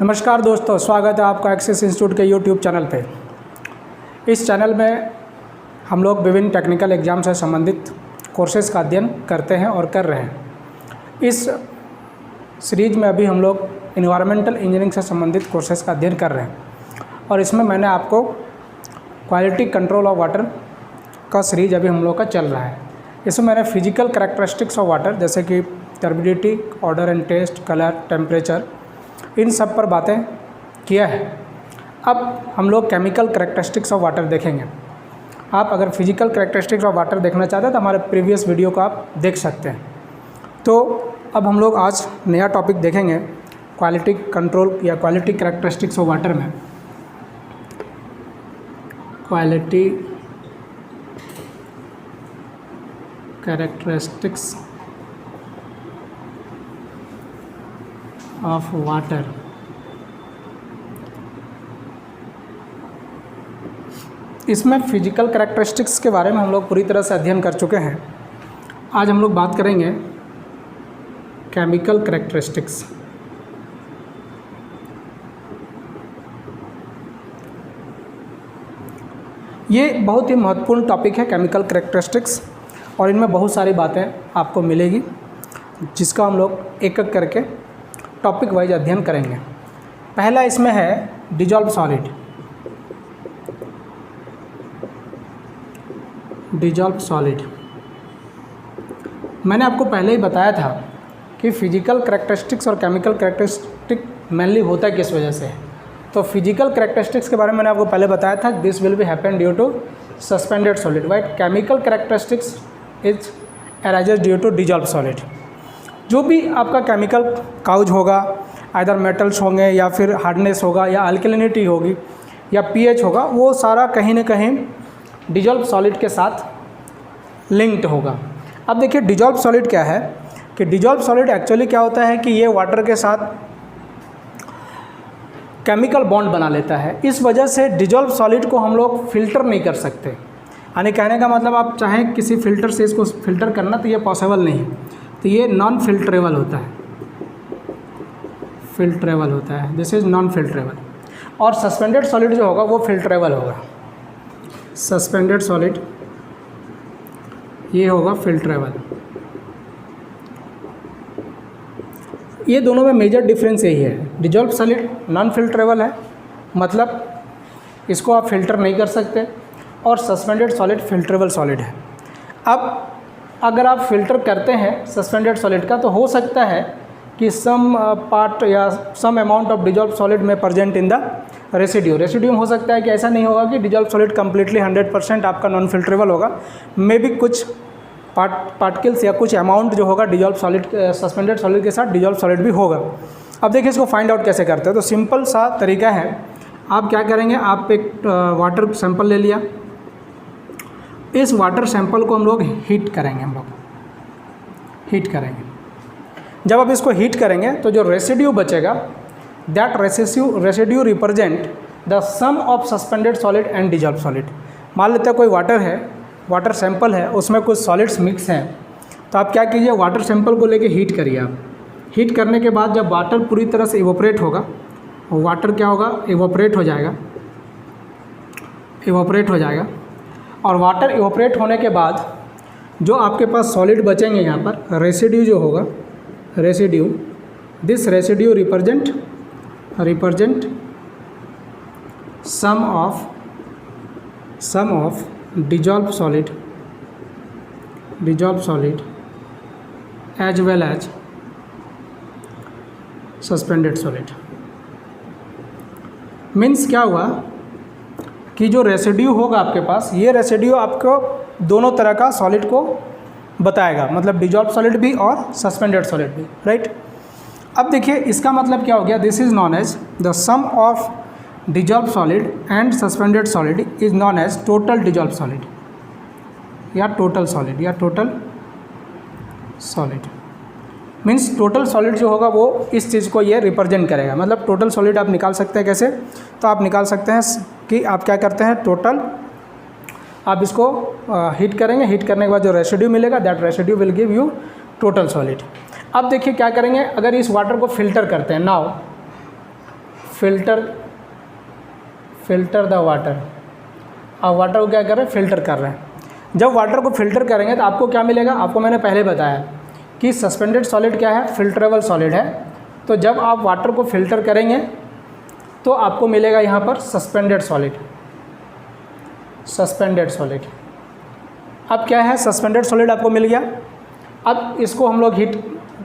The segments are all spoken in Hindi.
नमस्कार दोस्तों, स्वागत है आपका एक्सिस इंस्टीट्यूट के यूट्यूब चैनल पे। इस चैनल में हम लोग विभिन्न टेक्निकल एग्ज़ाम से संबंधित कोर्सेज़ का अध्ययन करते हैं और कर रहे हैं। इस सीरीज़ में अभी हम लोग इन्वायरमेंटल इंजीनियरिंग से संबंधित कोर्सेज़ का अध्ययन कर रहे हैं और इसमें मैंने आपको क्वालिटी कंट्रोल ऑफ वाटर का सीरीज अभी हम लोग का चल रहा है। इसमें मैंने फिजिकल कैरेक्टरिस्टिक्स ऑफ वाटर जैसे कि turbidity, odour and taste, colour, temperature, इन सब पर बातें किया है। अब हम लोग केमिकल कैरेक्टरिस्टिक्स ऑफ वाटर देखेंगे। आप अगर फिजिकल कैरेक्टरिस्टिक्स ऑफ वाटर देखना चाहते हैं तो हमारे प्रीवियस वीडियो को आप देख सकते हैं। तो अब हम लोग आज नया टॉपिक देखेंगे क्वालिटी कंट्रोल या क्वालिटी कैरेक्टरिस्टिक्स ऑफ वाटर में। Quality characteristics of water. इसमें फिजिकल कैरेक्टरिस्टिक्स के बारे में हम लोग पूरी तरह से अध्ययन कर चुके हैं। आज हम लोग बात करेंगे केमिकल कैरेक्टरिस्टिक्स। ये बहुत ही महत्वपूर्ण टॉपिक है केमिकल कैरेक्टरिस्टिक्स, और इनमें बहुत सारी बातें आपको मिलेगी जिसका हम लोग एक एक करके टॉपिक वाइज अध्ययन करेंगे। पहला इसमें है डिजॉल्व सॉलिड। डिजॉल्व सॉलिड मैंने आपको पहले ही बताया था कि फिजिकल कैरेक्टरिस्टिक्स और केमिकल कैरेक्टरिस्टिक मेनली होता है किस वजह से। तो फिजिकल कैरेक्टरिस्टिक्स के बारे में मैंने आपको पहले बताया था, this will be happen due to suspended solid, right. Chemical characteristics is arises due to dissolve solid. जो भी आपका केमिकल काउज होगा, आइदर मेटल्स होंगे या फिर हार्डनेस होगा या अल्कलिनिटी होगी या पीएच होगा, वो सारा कहीं ना कहीं डिजॉल्व सॉलिड के साथ लिंक्ड होगा। अब देखिए डिजॉल्व सॉलिड क्या है कि डिजॉल्व सॉलिड एक्चुअली क्या होता है कि ये वाटर के साथ केमिकल बॉन्ड बना लेता है। इस वजह से डिजॉल्व सॉलिड को हम लोग फिल्टर नहीं कर सकते। यानी कहने का मतलब आप चाहें किसी फिल्टर से इसको फिल्टर करना तो ये पॉसिबल नहीं है। तो ये नॉन फिल्टरेबल होता है, फिल्टरेबल होता है, दिस इज़ नॉन फिल्टरेबल। और सस्पेंडेड सॉलिड जो होगा वो फिल्टरेबल होगा। सस्पेंडेड सॉलिड ये होगा फिल्टरेबल। ये दोनों में मेजर डिफरेंस यही है। डिजॉल्व सॉलिड नॉन फिल्टरेबल है, मतलब इसको आप फिल्टर नहीं कर सकते, और सस्पेंडेड सॉलिड फिल्टरेबल सॉलिड है। अब अगर आप फिल्टर करते हैं सस्पेंडेड सॉलिड का तो हो सकता है कि सम पार्ट या some amount of dissolve solid में present in the residue. Residue हो सकता है कि ऐसा नहीं होगा कि डिजॉल्व सॉलिड कम्प्लीटली 100% आपका नॉन फिल्टरेबल होगा। मे बी कुछ पार्टिकल्स या कुछ अमाउंट जो होगा डिजॉल्व सॉलिड सस्पेंडेड सॉलिड के साथ डिजॉल्व सॉलिड भी होगा। अब देखिए इसको फाइंड आउट कैसे करते हैं। तो सिंपल सा तरीका है, आप क्या करेंगे, आप एक वाटर सैंपल ले लिया। इस वाटर सैंपल को हम लोग हीट करेंगे, हीट करेंगे। जब आप इसको हीट करेंगे तो जो रेसिड्यू बचेगा, that residue represent the sum of suspended solid and dissolve solid. मान लेते हैं कोई वाटर है, वाटर सैंपल है, उसमें कुछ सॉलिड्स मिक्स हैं। तो आप क्या कीजिए, वाटर सैंपल को लेके हीट करिए। आप हीट करने के बाद जब वाटर पूरी तरह से इवोपरेट होगा, वाटर क्या होगा, इवोपरेट हो जाएगा, इवोपरेट हो जाएगा। और वाटर इवोपरेट होने के बाद जो आपके पास सॉलिड बचेंगे यहाँ पर, रेसिड्यू जो होगा, residue, this residue represent sum of dissolve solid as well as suspended solid. Means क्या हुआ कि जो रेसिड्यू होगा आपके पास, ये रेसिड्यू आपको दोनों तरह का सॉलिड को बताएगा, मतलब डिजॉल्व सॉलिड भी और सस्पेंडेड सॉलिड भी, राइट। अब देखिए इसका मतलब क्या हो गया, this is known as the sum of dissolve solid and suspended solid is known as total dissolve solid या टोटल सॉलिड या total solid. Means total solid जो होगा वो इस चीज़ को ये रिप्रेजेंट करेगा। मतलब टोटल सॉलिड आप निकाल सकते हैं कैसे, तो आप निकाल सकते हैं कि आप क्या करते हैं, टोटल आप इसको हीट करेंगे, हीट करने के बाद जो रेसिड्यू मिलेगा that residue will give you total solid. अब देखिए क्या करेंगे, अगर इस वाटर को फिल्टर करते हैं, नाउ फिल्टर द वाटर। अब वाटर को क्या कर रहे हैं, फ़िल्टर कर रहे हैं। जब वाटर को फ़िल्टर करेंगे तो आपको क्या मिलेगा, आपको मैंने पहले बताया कि सस्पेंडेड सॉलिड क्या है, फिल्टरेबल सॉलिड है। तो जब आप वाटर को फ़िल्टर करेंगे तो आपको मिलेगा यहाँ पर सस्पेंडेड सॉलिड। अब क्या है, सस्पेंडेड सॉलिड आपको मिल गया। अब इसको हम लोग हीट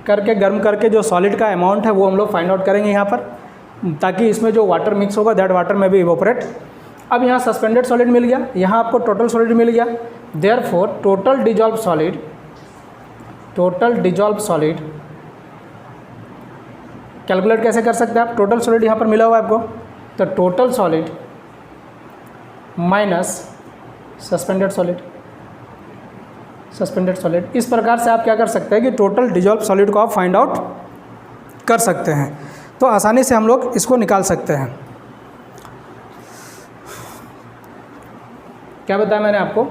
करके, गर्म करके जो सॉलिड का अमाउंट है वो हम लोग फाइंड आउट करेंगे यहाँ पर, ताकि इसमें जो वाटर मिक्स होगा दैट वाटर में भी इवोपरेट। अब यहाँ सस्पेंडेड सॉलिड मिल गया, यहाँ आपको टोटल सॉलिड मिल गया। Therefore total dissolve solid calculate कैसे कर सकते हैं आप, टोटल सॉलिड यहाँ पर मिला हुआ है आपको, तो total solid minus suspended solid. इस प्रकार से आप क्या कर सकते हैं कि टोटल डिजॉल्व सॉलिड को आप फाइंड आउट कर सकते हैं। तो आसानी से हम लोग इसको निकाल सकते हैं। क्या बताया मैंने आपको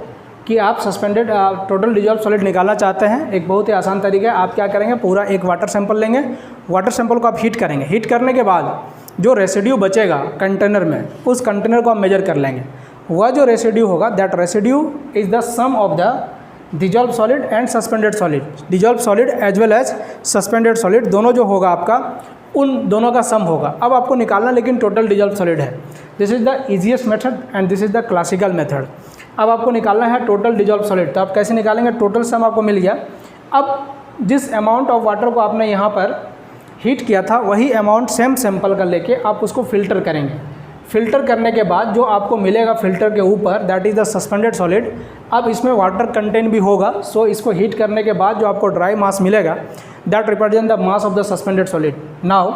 कि आप सस्पेंडेड टोटल डिजॉल्व सॉलिड निकालना चाहते हैं, एक बहुत ही आसान तरीका है। आप क्या करेंगे, पूरा एक वाटर सैंपल लेंगे, वाटर सैंपल को आप हीट करेंगे। हीट करने के बाद जो रेसिड्यू बचेगा कंटेनर में, उस कंटेनर को आप मेजर कर लेंगे। वह जो रेसिड्यू होगा, that residue is the sum of the dissolve solid and suspended solid. Dissolve solid as well as suspended solid दोनों जो होगा आपका, उन दोनों का सम होगा। अब आपको निकालना लेकिन टोटल डिजॉल्व सॉलिड है। This is the easiest method and this is the classical method. अब आपको निकालना है टोटल डिजॉल्व सॉलिड, तो आप कैसे निकालेंगे, टोटल सम आपको मिल गया। अब जिस अमाउंट ऑफ वाटर को आपने यहाँ पर हीट किया था, वही अमाउंट सेम सैंपल का लेके आप उसको फ़िल्टर करेंगे। फ़िल्टर करने के बाद जो आपको मिलेगा फ़िल्टर के ऊपर, that is the suspended solid. अब इसमें वाटर कंटेंट भी होगा, सो इसको हीट करने के बाद जो आपको ड्राई मास मिलेगा, that represent the mass of the suspended solid. Now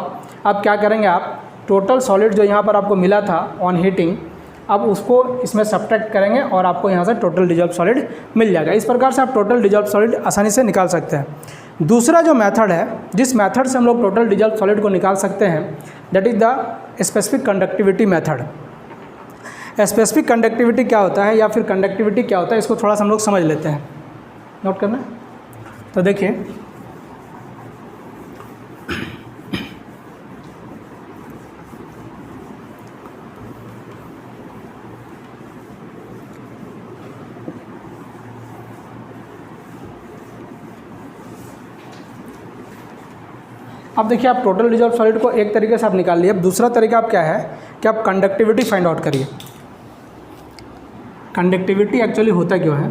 अब क्या करेंगे आप, टोटल सॉलिड जो यहाँ पर आपको मिला था ऑन हीटिंग, अब उसको इसमें सब्ट्रैक्ट करेंगे और आपको यहाँ से टोटल डिजॉल्व सॉलिड मिल जाएगा। इस प्रकार से आप टोटल डिजॉल्व सॉलिड आसानी से निकाल सकते हैं। दूसरा जो मेथड है, जिस मेथड से हम लोग टोटल डिजॉल्व सॉलिड को निकाल सकते हैं, that is the specific conductivity method. Specific conductivity क्या होता है या फिर कंडक्टिविटी क्या होता है, इसको थोड़ा सा हम लोग समझ लेते हैं। नोट करना, तो देखिए अब देखिए, आप टोटल डिजॉल्व सॉलिड को एक तरीके से आप निकाल लिए। अब दूसरा तरीका आप क्या है कि आप कंडक्टिविटी फाइंड आउट करिए। कंडक्टिविटी एक्चुअली होता क्यों है,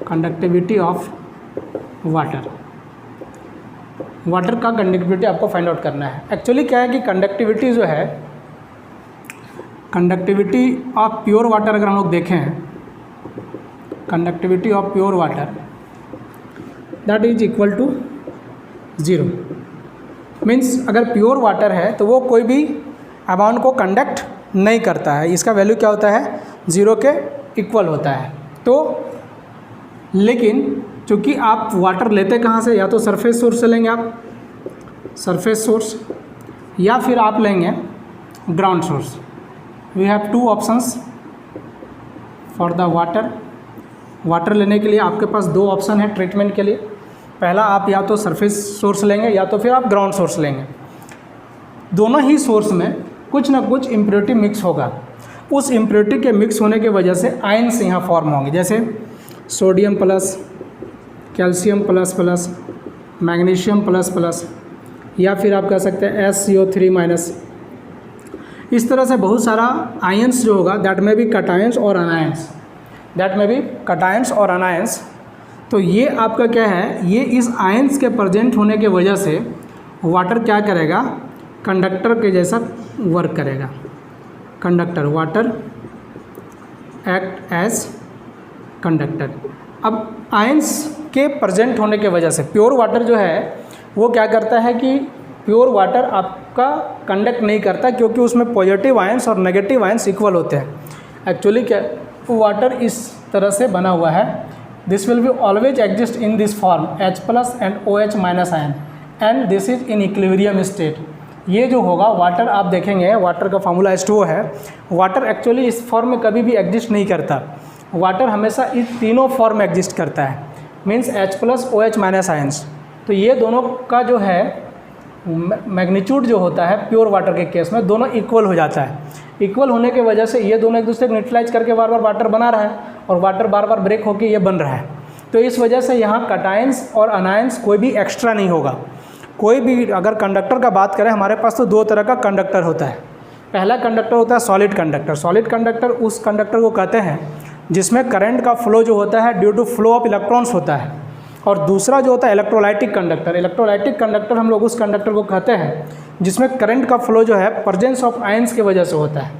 कंडक्टिविटी ऑफ वाटर का कंडक्टिविटी आपको फाइंड आउट करना है। एक्चुअली क्या है कि कंडक्टिविटी जो है, कंडक्टिविटी ऑफ प्योर वाटर अगर हम लोग देखें, conductivity of pure water that is equal to 0। Means अगर प्योर वाटर है तो वो कोई भी अमाउंट को कंडक्ट नहीं करता है, इसका वैल्यू क्या होता है, 0 के इक्वल होता है। तो लेकिन चूँकि आप वाटर लेते कहाँ से, या तो सरफेस सोर्स से लेंगे आप, सरफेस सोर्स, या फिर आप लेंगे ground source. We have 2 options for the water लेने के लिए आपके पास 2 ऑप्शन है ट्रीटमेंट के लिए। पहला, आप या तो सरफेस सोर्स लेंगे या तो फिर आप ग्राउंड सोर्स लेंगे। दोनों ही सोर्स में कुछ ना कुछ इम्प्योरिटी मिक्स होगा। उस इम्प्योरिटी के मिक्स होने की वजह से आयन्स यहाँ फॉर्म होंगे, जैसे sodium plus, calcium plus plus, magnesium plus plus, या फिर आप कह सकते हैं SCO3 माइनस। इस तरह से बहुत सारा आयन्स जो होगा, दैट में भी कटायंस और अनायंस, तो ये आपका क्या है, ये इस आयन्स के प्रेजेंट होने के वजह से वाटर क्या करेगा, कंडक्टर के जैसा वर्क करेगा। Conductor, water act as conductor. अब आयन्स के प्रेजेंट होने के वजह से प्योर वाटर जो है वो क्या करता है कि प्योर वाटर आपका कंडक्ट नहीं करता, क्योंकि उसमें पॉजिटिव आयन्स और नेगेटिव आयन्स इक्वल होते हैं। एक्चुअली क्या, वाटर इस तरह से बना हुआ है, this will be always exist in this form H plus and OH minus ion and this is in equilibrium state। ये जो होगा वाटर, आप देखेंगे वाटर का फार्मूला H2O है। वाटर एक्चुअली इस फॉर्म में कभी भी एग्जिस्ट नहीं करता, वाटर हमेशा इस तीनों फॉर्म में एग्जिस्ट करता है, means H plus OH minus ions। तो ये दोनों का जो है मैग्नीट्यूड जो होता है प्योर वाटर के केस में दोनों इक्वल हो जाता है। इक्वल होने की वजह से ये दोनों एक दूसरे को न्यूट्रलाइज करके बार बार वाटर बना रहा है और वाटर बार बार ब्रेक होकर ये बन रहा है। तो इस वजह से यहाँ कटायंस और अनायंस कोई भी एक्स्ट्रा नहीं होगा। कोई भी अगर कंडक्टर का बात करें, हमारे पास तो दो तरह का कंडक्टर होता है। पहला कंडक्टर होता है सॉलिड कंडक्टर। सॉलिड कंडक्टर उस कंडक्टर को कहते हैं जिसमें करंट का फ्लो जो होता है due to flow of electrons होता है। और दूसरा जो होता है इलेक्ट्रोलाइटिक कंडक्टर। इलेक्ट्रोलाइटिक कंडक्टर हम लोग उस कंडक्टर को कहते हैं जिसमें करंट का फ्लो जो है प्रेजेंस ऑफ आयंस की वजह से होता है।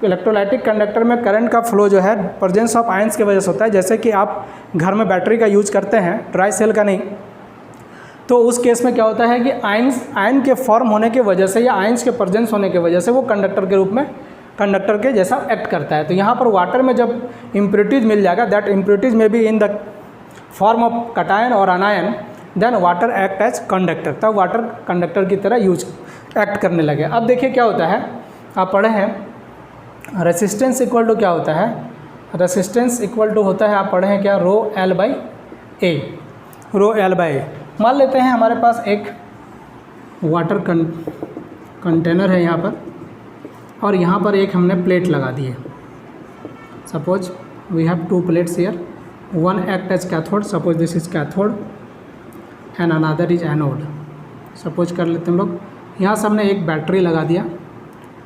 इलेक्ट्रोलाइटिक कंडक्टर में करंट का फ्लो जो है प्रेजेंस ऑफ आयंस की वजह से होता है। जैसे कि आप घर में बैटरी का यूज करते हैं, ड्राई सेल का नहीं, तो उस केस में क्या होता है कि आयन के फॉर्म होने की वजह से या आयंस के प्रेजेंस होने की वजह से वो कंडक्टर के रूप में कंडक्टर के जैसा एक्ट करता है। तो यहाँ पर वाटर में जब इम्प्योरिटीज मिल जाएगा, दैट इम्प्योरिटीज में be in the form of cation और anion, then water act as conductor. तब वाटर कंडक्टर की तरह यूज एक्ट करने लगे। अब देखिए क्या होता है, आप पढ़े हैं रेसिस्टेंस इक्वल टू क्या होता है, रेसिस्टेंस इक्वल टू होता है, आप पढ़े हैं क्या, rho L by A. Rho L by A. मान लेते हैं हमारे पास एक वाटर कंटेनर है यहाँ पर, और यहाँ पर एक हमने प्लेट लगा दी है। Suppose we have two plates here, one act as cathode, suppose this is cathode and another is anode. Suppose कर लेते हैं हम लोग, यहाँ से हमने एक बैटरी लगा दिया,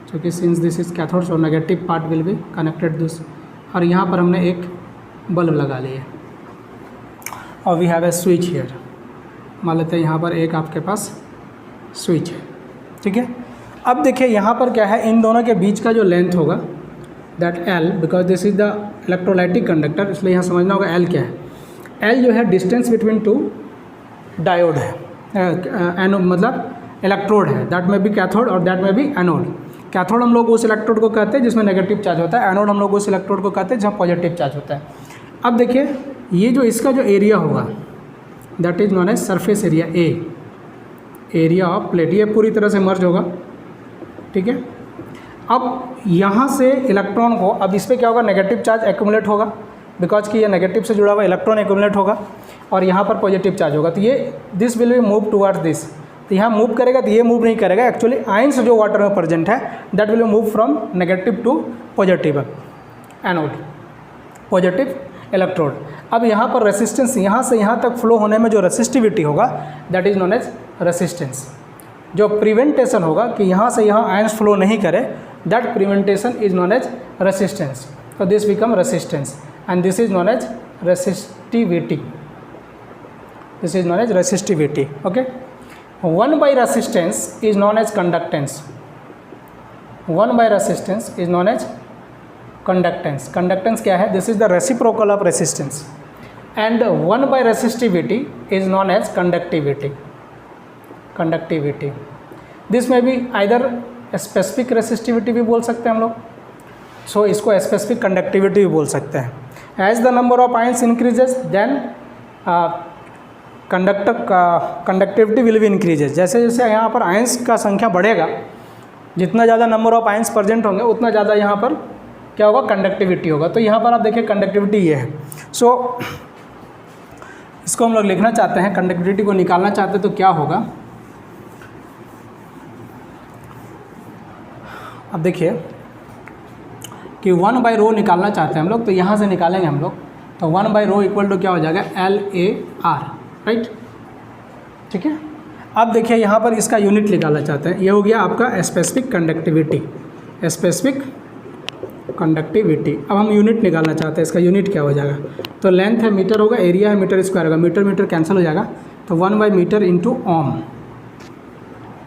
क्योंकि since this is cathode so negative part will be connected this, और यहाँ पर हमने एक बल्ब लगा लिए और we have a switch here. मान लेते हैं यहाँ पर एक आपके पास स्विच है, ठीक है। अब देखिए यहाँ पर क्या है, इन दोनों के बीच का जो लेंथ होगा that L, because this is the electrolytic conductor, इसलिए यहाँ समझना होगा एल क्या है। एल जो है डिस्टेंस बिटवीन टू डायोड है, एनोड मतलब इलेक्ट्रोड है, दैट में बी कैथोड और दैट में बी एनोड। कैथोड हम लोग उस इलेक्ट्रोड को कहते हैं जिसमें नेगेटिव चार्ज होता है, एनोड हम लोग उस इलेक्ट्रोड को कहते हैं जहाँ पॉजिटिव चार्ज होता है। अब देखिए ये जो इसका जो एरिया होगा that is known as surface area A, area of plate, ये पूरी तरह से मर्ज होगा, ठीक है। अब यहाँ से इलेक्ट्रॉन को, अब इस पर क्या होगा, नेगेटिव चार्ज एक्यूमुलेट होगा, बिकॉज कि ये नेगेटिव से जुड़ा हुआ इलेक्ट्रॉन एक्यूमुलेट होगा, और यहाँ पर पॉजिटिव चार्ज होगा। तो ये this will be move towards this, तो यहाँ मूव करेगा तो ये मूव नहीं करेगा। एक्चुअली आयंस जो वाटर में प्रेजेंट है that will move from negative to positive anode, positive electrode. अब यहाँ पर रेसिस्टेंस, यहाँ से यहाँ तक फ्लो होने में जो रेसिस्टिविटी होगा that is known as resistance. जो प्रिवेंटेशन होगा कि यहाँ से यहाँ आयंस फ्लो नहीं करे, that prevention is known as resistance. तो this become resistance and this is known as resistivity, this is known as resistivity, okay. 1 by resistance is known as conductance, 1 by resistance is known as conductance। conductance क्या है, this is the reciprocal of resistance, and 1 by resistivity is known as conductivity, conductivity। this may be either specific resistivity भी बोल सकते हैं हम लोग, so इसको specific conductivity भी बोल सकते हैं। as the number of ions increases then conductivity will be increases. जैसे जैसे यहाँ पर आयंस का संख्या बढ़ेगा, जितना ज़्यादा नंबर ऑफ आयंस प्रेजेंट होंगे उतना ज़्यादा यहाँ पर क्या होगा, कंडक्टिविटी होगा। तो यहाँ पर आप देखिए कंडक्टिविटी ये है। सो इसको हम लोग लिखना चाहते हैं, कंडक्टिविटी को निकालना चाहते हैं तो क्या होगा, अब देखिए कि 1 by रो निकालना चाहते हैं हम लोग, तो यहाँ से निकालेंगे हम लोग, तो 1 by रो इक्वल टू क्या हो जाएगा, LAR, राइट, ठीक है। अब देखिए यहाँ पर इसका यूनिट निकालना चाहते हैं, ये हो गया आपका स्पेसिफिक कंडक्टिविटी, स्पेसिफिक कंडक्टिविटी। अब हम यूनिट निकालना चाहते हैं, इसका यूनिट क्या हो जाएगा, तो लेंथ है मीटर होगा, एरिया है मीटर स्क्वायर होगा, मीटर मीटर कैंसिल हो जाएगा, तो 1 by मीटर इंटू ओम,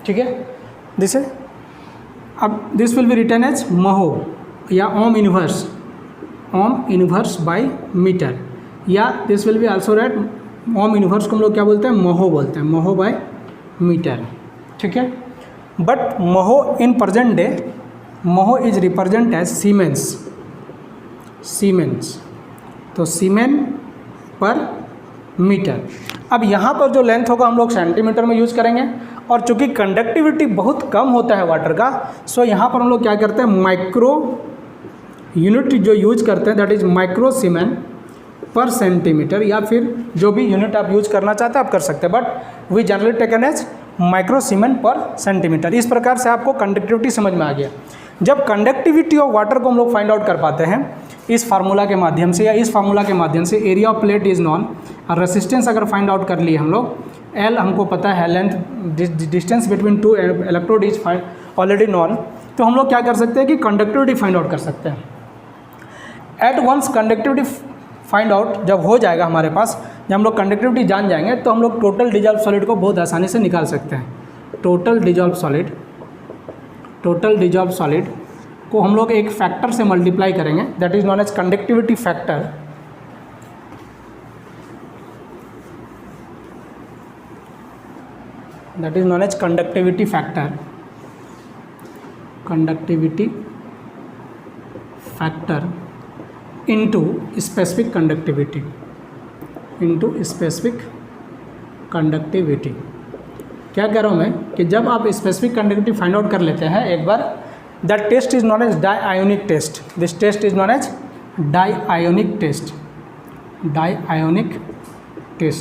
ठीक है। दिस है, अब this will be written as mho या ओम इनवर्स बाय मीटर, या this will be also rate ohm inverse को हम लोग क्या बोलते हैं, मोहो बोलते हैं, मोहो बाय मीटर, ठीक है। But mho in present day, mho is represent as siemens, siemens, तो सीमेन पर मीटर। अब यहाँ पर जो लेंथ होगा हम लोग सेंटीमीटर में यूज़ करेंगे, और चूँकि कंडक्टिविटी बहुत कम होता है वाटर का, सो यहाँ पर हम लोग क्या करते हैं, माइक्रो यूनिट जो यूज करते हैं दैट इज माइक्रो सीमेन पर सेंटीमीटर, या फिर जो भी यूनिट आप यूज करना चाहते हैं आप कर सकते हैं, but we generally taken as microsiemens per centimetre. इस प्रकार से आपको कंडक्टिविटी समझ में आ गया। जब कंडक्टिविटी ऑफ वाटर को हम लोग फाइंड आउट कर पाते हैं इस फार्मूला के माध्यम से या इस फार्मूला के माध्यम से, area of plate is non, और रेसिस्टेंस अगर फाइंड आउट कर लिए हम लोग, एल हमको पता है, length distance between two electrode is already non, तो हम लोग क्या कर सकते हैं कि कंडक्टिविटी फाइंड आउट कर सकते हैं। At once conductivity find out जब हो जाएगा हमारे पास, जब हम लोग कंडक्टिविटी जान जाएंगे तो हम लोग टोटल डिजॉल्व सॉलिड को बहुत आसानी से निकाल सकते हैं। टोटल डिजॉल्व सॉलिड को हम लोग एक फैक्टर से मल्टीप्लाई करेंगे, that is known as conductivity factor. That is known as conductivity factor into specific conductivity. क्या कह रहा हूँ मैं कि जब आप स्पेसिफिक कंडक्टिविटी फाइंड आउट कर लेते हैं एक बार, that test is known as deionic test. This test is known as deionic test.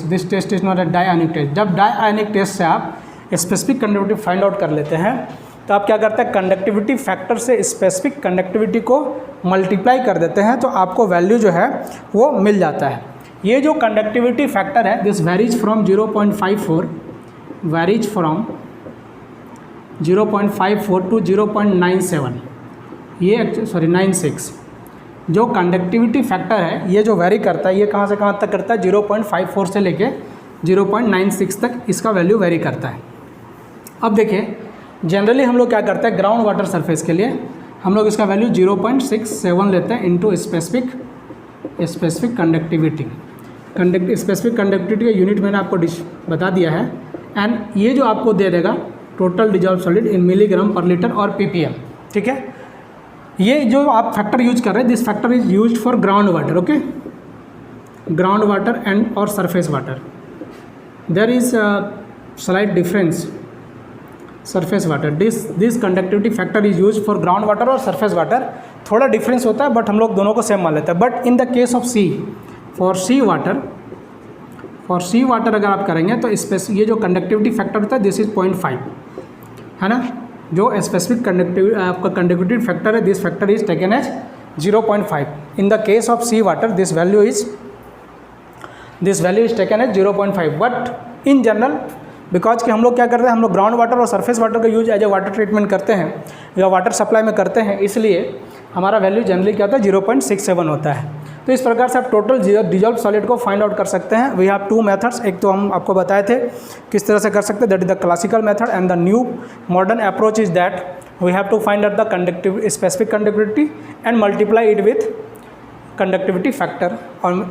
This test is not as deionic test. जब डाइआयोनिक टेस्ट से आप स्पेसिफिक कंडक्टिविटी फाइंड आउट कर लेते हैं तो आप क्या करते हैं, कंडक्टिविटी फैक्टर से स्पेसिफिक कंडक्टिविटी को मल्टीप्लाई कर देते हैं, तो आपको वैल्यू जो है वो मिल जाता है। ये जो कंडक्टिविटी फैक्टर है, दिस वेरीज फ्रॉम 0.54 टू 0.97, ये 96। जो कंडक्टिविटी फैक्टर है ये जो वेरी करता है, ये कहाँ से कहाँ तक करता है, 0.54 से लेके 0.96 तक इसका वैल्यू वेरी करता है। अब देखिए जनरली हम लोग क्या करते हैं, ग्राउंड वाटर सरफेस के लिए हम लोग इसका वैल्यू 0.67 लेते हैं into specific conductivity. Specific conductivity का यूनिट मैंने आपको बता दिया है। एंड ये जो आपको दे देगा total dissolve solid in milligram per litre और पीपीएम, ठीक है। ये जो आप फैक्टर यूज कर रहे हैं, this factor is used for ground water, okay, ground water and और surface water. There is slight difference surface water. This conductivity factor is use for ground water और सरफेस वाटर, थोड़ा डिफरेंस होता है बट हम लोग दोनों को सेम मान लेते हैं। But in the case of sea, for sea water अगर आप करेंगे तो ये जो कंडक्टिविटी फैक्टर होता है दिस इज 0.5, है ना। जो स्पेसिफिक आपका कंडक्टिविटी फैक्टर है, this factor is taken as 0.5। In the case of sea water this value is taken as 0.5। But in general because कि हम लोग क्या करते हैं, हम लोग ग्राउंड वाटर और सरफेस वाटर का use as a water treatment करते हैं या वाटर सप्लाई में करते हैं, इसलिए हमारा वैल्यू जनरली क्या होता है, 0.67 होता है। तो इस प्रकार से आप टोटल डिजॉल्व सॉलिड को फाइंड आउट कर सकते हैं। वी हैव टू मेथड्स, एक तो हम आपको बताए थे किस तरह से कर सकते हैं, that is the classical method, and the new modern approach is that we have to find out the specific conductivity and multiply it with conductivity factor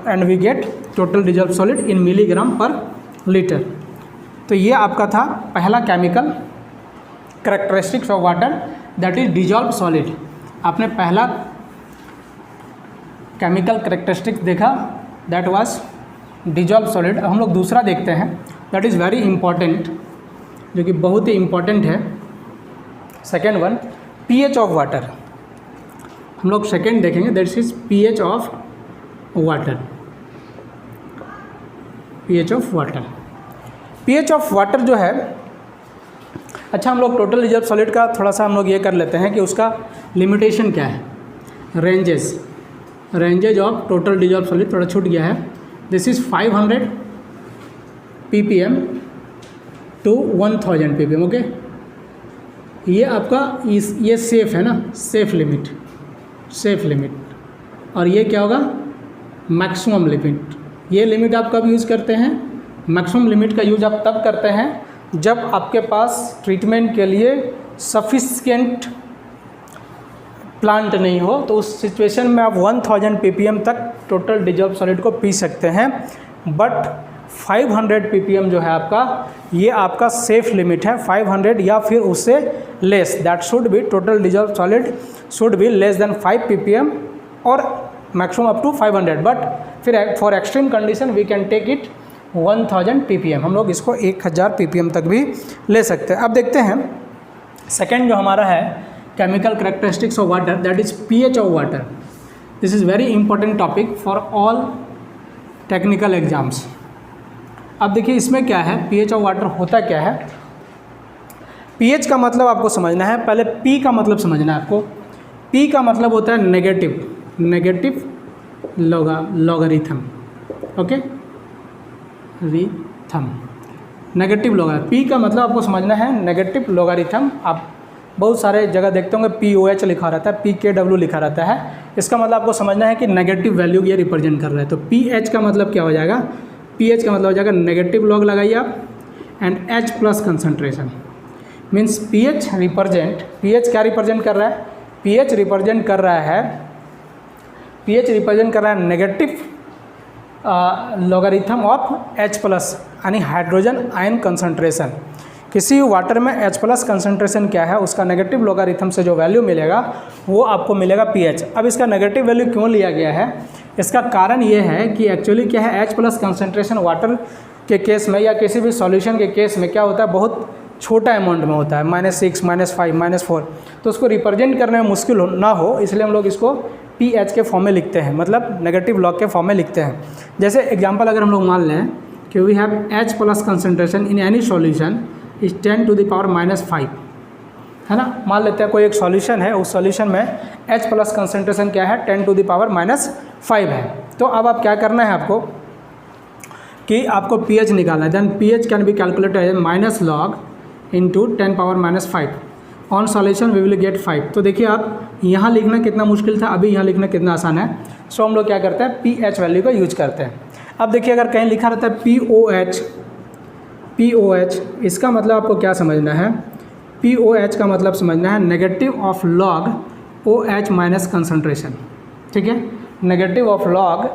and we get total dissolve solid in milligram per litre. तो ये आपका था पहला chemical characteristics of water, that is dissolve solid. आपने पहला केमिकल कैरेक्टरिस्टिक्स देखा, दैट वाज डिजॉल्व सॉलिड। अब हम लोग दूसरा देखते हैं, दैट इज़ वेरी इंपॉर्टेंट, जो कि बहुत ही इंपॉर्टेंट है। Second one, pH of water. हम लोग सेकेंड देखेंगे, that is pH of water. PH of water जो है, अच्छा हम लोग टोटल डिजॉल्व सॉलिड का थोड़ा सा हम लोग ये कर लेते हैं कि उसका लिमिटेशन क्या है। Ranges of total dissolve solid थोड़ा छूट गया है। This is 500 ppm to 1000 ppm, okay. ये आपका ये सेफ है ना, सेफ लिमिट। और ये क्या होगा, मैक्सिमम लिमिट। ये लिमिट आप कब यूज़ करते हैं, मैक्सिमम लिमिट का यूज आप तब करते हैं जब आपके पास ट्रीटमेंट के लिए सफिशिएंट प्लांट नहीं हो, तो उस सिचुएशन में आप 1000 ppm तक टोटल डिजॉल्व सॉलिड को पी सकते हैं। बट 500 ppm जो है आपका, ये आपका सेफ लिमिट है, 500 या फिर उससे less. That should be, total dissolve solid should be less than 5 ppm और मैक्सिमम अप टू 500। बट फिर for extreme condition we can take it 1000 ppm, हम लोग इसको 1000 ppm तक भी ले सकते हैं। अब देखते हैं सेकेंड जो हमारा है chemical characteristics of water, that is pH of water. This is very important topic for all technical exams. अब देखिए इसमें क्या है, पीएच ऑफ वाटर होता क्या है। पीएच का मतलब आपको समझना है, पहले पी का मतलब समझना है आपको। पी का मतलब होता है negative logarithm, okay, rhythm, negative logarithm. P का मतलब आपको समझना है नेगेटिव लॉगरिथम। आप बहुत सारे जगह देखते होंगे POH लिखा रहता है, PKW लिखा रहता है। इसका मतलब आपको समझना है कि नेगेटिव वैल्यू ये रिप्रेजेंट कर रहा है। तो PH का मतलब क्या हो जाएगा, PH का मतलब हो जाएगा नेगेटिव लॉग लगाइए आप and H plus concentration means PH क्या रिप्रेजेंट कर रहा है, PH रिप्रेजेंट कर रहा है negative logarithm of H plus यानी हाइड्रोजन आयन कंसंट्रेशन। किसी वाटर में H प्लस कंसंट्रेशन क्या है, उसका नेगेटिव लॉगरिथम से जो वैल्यू मिलेगा वो आपको मिलेगा PH। अब इसका नेगेटिव वैल्यू क्यों लिया गया है, इसका कारण ये है कि एक्चुअली क्या है, H प्लस कंसंट्रेशन वाटर के केस में या किसी भी सॉल्यूशन के केस में क्या होता है, बहुत छोटा अमाउंट में होता है, -6, -5, -4। तो उसको रिप्रेजेंट करने में मुश्किल ना हो, इसलिए हम लोग इसको PH के फॉर्म में लिखते हैं, मतलब नेगेटिव लॉग के फॉर्म में लिखते हैं। जैसे एग्जांपल अगर हम लोग मान लें कि we have H plus concentration in any solution is 10⁻⁵, है ना। मान लेते हैं कोई एक सॉल्यूशन है, उस सॉल्यूशन में H प्लस कंसंट्रेशन क्या है, 10⁻⁵ है। तो अब आप क्या करना है आपको कि आपको PH निकालना है। Then PH can be calculated as -log into 10⁻⁵। On solution we will get 5। तो देखिए आप यहाँ लिखना कितना मुश्किल था, अभी यहाँ लिखना कितना आसान है। सो हम लोग क्या करते हैं, PH वैल्यू का यूज करते हैं। अब देखिए अगर कहीं लिखा रहता है POH, इसका मतलब आपको क्या समझना है, POH का मतलब समझना है negative of log OH minus concentration, ठीक है, negative of log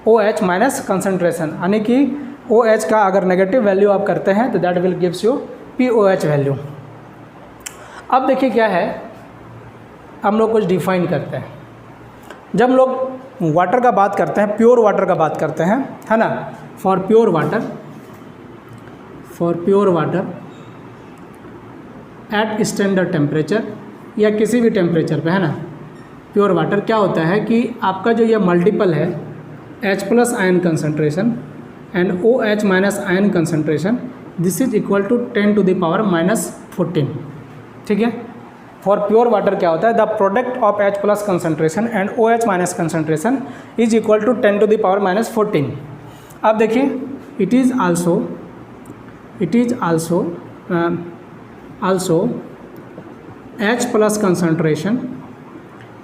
OH minus concentration, यानी कि OH का अगर नेगेटिव वैल्यू आप करते हैं तो that will gives you POH value. अब देखिए क्या है, हम लोग कुछ डिफाइन करते हैं। जब लोग वाटर का बात करते हैं, प्योर वाटर का बात करते हैं, है ना, for pure water at standard temperature या किसी भी टेम्परेचर पे, है ना, प्योर वाटर क्या होता है कि आपका जो ये मल्टीपल है H plus ion concentration and OH minus ion concentration, this is equal to 10⁻⁻14, ठीक है। फॉर प्योर वाटर क्या होता है, the product of H plus concentration and OH minus concentration is equal to 10⁻⁻14। अब देखिए it is also H plus concentration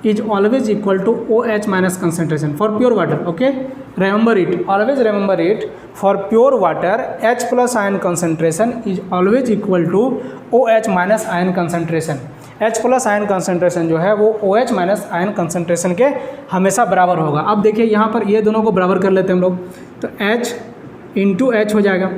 is always equal to OH minus concentration for pure water, okay, always remember it, for pure water H plus ion concentration is always equal to OH minus ion concentration। H plus ion concentration जो है वो OH माइनस आयन कंसनट्रेशन के हमेशा बराबर होगा। अब देखिए यहाँ पर ये दोनों को बराबर कर लेते हैं हम लोग, तो H इंटू H हो जाएगा।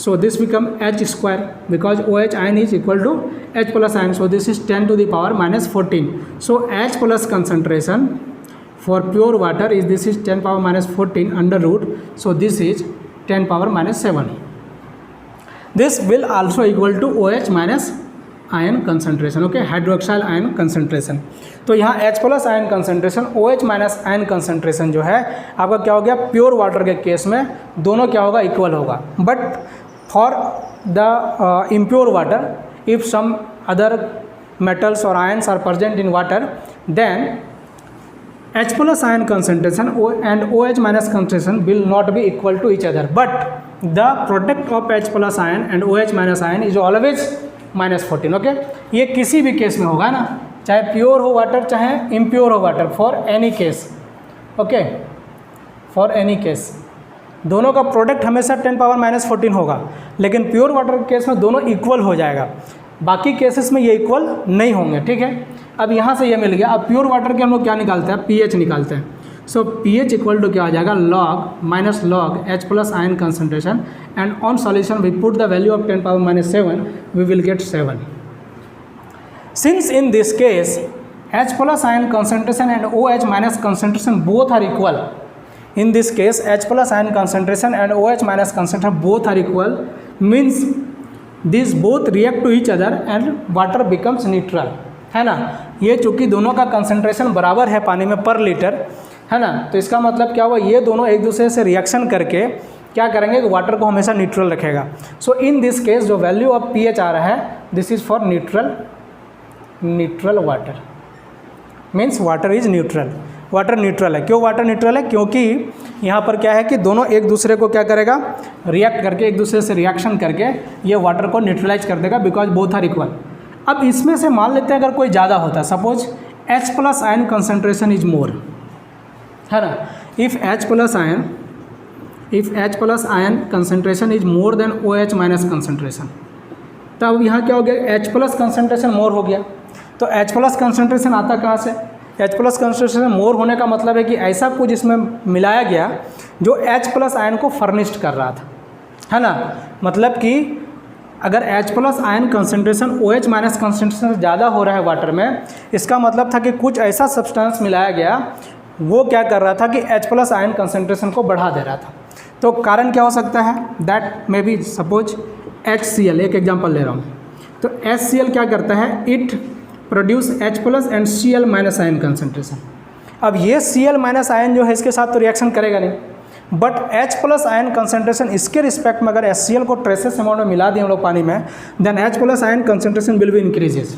So this become H square because OH ion is equal to H plus ion. So this is 10⁻⁻14. So H plus concentration for pure water is this is 10⁻⁻14 under root. So this is 10⁻⁻7. This will also equal to OH minus ion concentration, okay, hydroxyl ion concentration. तो यहाँ H plus ion concentration, OH minus ion concentration जो है आपका क्या हो गया, प्योर वाटर के केस में दोनों क्या होगा, इक्वल होगा। But for the impure water if some other metals or ions are present in water, then H plus ion concentration and OH minus concentration will not be equal to each other, but the product of H plus ion and OH minus ion is always -14, okay. ये किसी भी केस में होगा ना, चाहे प्योर हो वाटर चाहे इम्प्योर हो water, for any case, okay, for any case दोनों का प्रोडक्ट हमेशा 10⁻⁻14 होगा, लेकिन प्योर वाटर के केस में दोनों इक्वल हो जाएगा, बाकी केसेस में ये इक्वल नहीं होंगे, ठीक है। अब यहाँ से ये मिल गया। अब प्योर वाटर के हम लोग क्या निकालते हैं, पीएच निकालते हैं। सो पीएच इक्वल टू क्या आ जाएगा, log H plus ion concentration and on solution we put the value of 10⁻⁷ we will get 7। Since in this case H plus ion concentration and OH minus concentration both are equal, in this case H plus ion concentration and OH minus concentration both are equal, means these both react to each other and water becomes neutral, है ना। ये चूँकि दोनों का कंसंट्रेशन बराबर है पानी में पर लीटर, है ना, तो इसका मतलब क्या हुआ, ये दोनों एक दूसरे से रिएक्शन करके क्या करेंगे कि वाटर को हमेशा न्यूट्रल रखेगा। सो इन दिस केस जो वैल्यू ऑफ pH आ रहा है this is for neutral water, means water is neutral, water neutral है। क्यों वाटर न्यूट्रल है? क्योंकि यहाँ पर क्या है कि दोनों एक दूसरे को क्या करेगा, रिएक्ट करके, एक दूसरे से रिएक्शन करके ये वाटर को न्यूट्रलाइज कर देगा, बिकॉज बोथ आर इक्वल। अब इसमें से मान लेते हैं अगर कोई ज़्यादा होता है, suppose H plus ion concentration is मोर, है ना। If H plus ion concentration is more than OH minus concentration, तब यहाँ क्या हो गया, H प्लस कंसनट्रेशन मोर हो गया। तो H प्लस कंसनट्रेशन आता कहाँ से? H प्लस कंसनट्रेशन मोर होने का मतलब है कि ऐसा कुछ इसमें मिलाया गया जो H प्लस आयन को फर्निश्ड कर रहा था, है ना। मतलब कि अगर H plus ion concentration OH minus concentration से ज़्यादा हो रहा है वाटर में, इसका मतलब था कि कुछ ऐसा सब्सटेंस मिलाया गया वो क्या कर रहा था कि H प्लस आयन कंसनट्रेशन को बढ़ा दे रहा था। तो कारण क्या हो सकता है? That may be suppose HCl, एक एग्जांपल ले रहा हूँ। तो HCl क्या करता है, it produce H plus and Cl minus ion concentration. अब ये Cl माइनस आयन जो है इसके साथ तो रिएक्शन करेगा नहीं, but H plus ion concentration इसके रिस्पेक्ट में अगर HCl को ट्रेसेस अमाउंट में मिला दें हम लोग पानी में, then H plus ion concentration will be increases.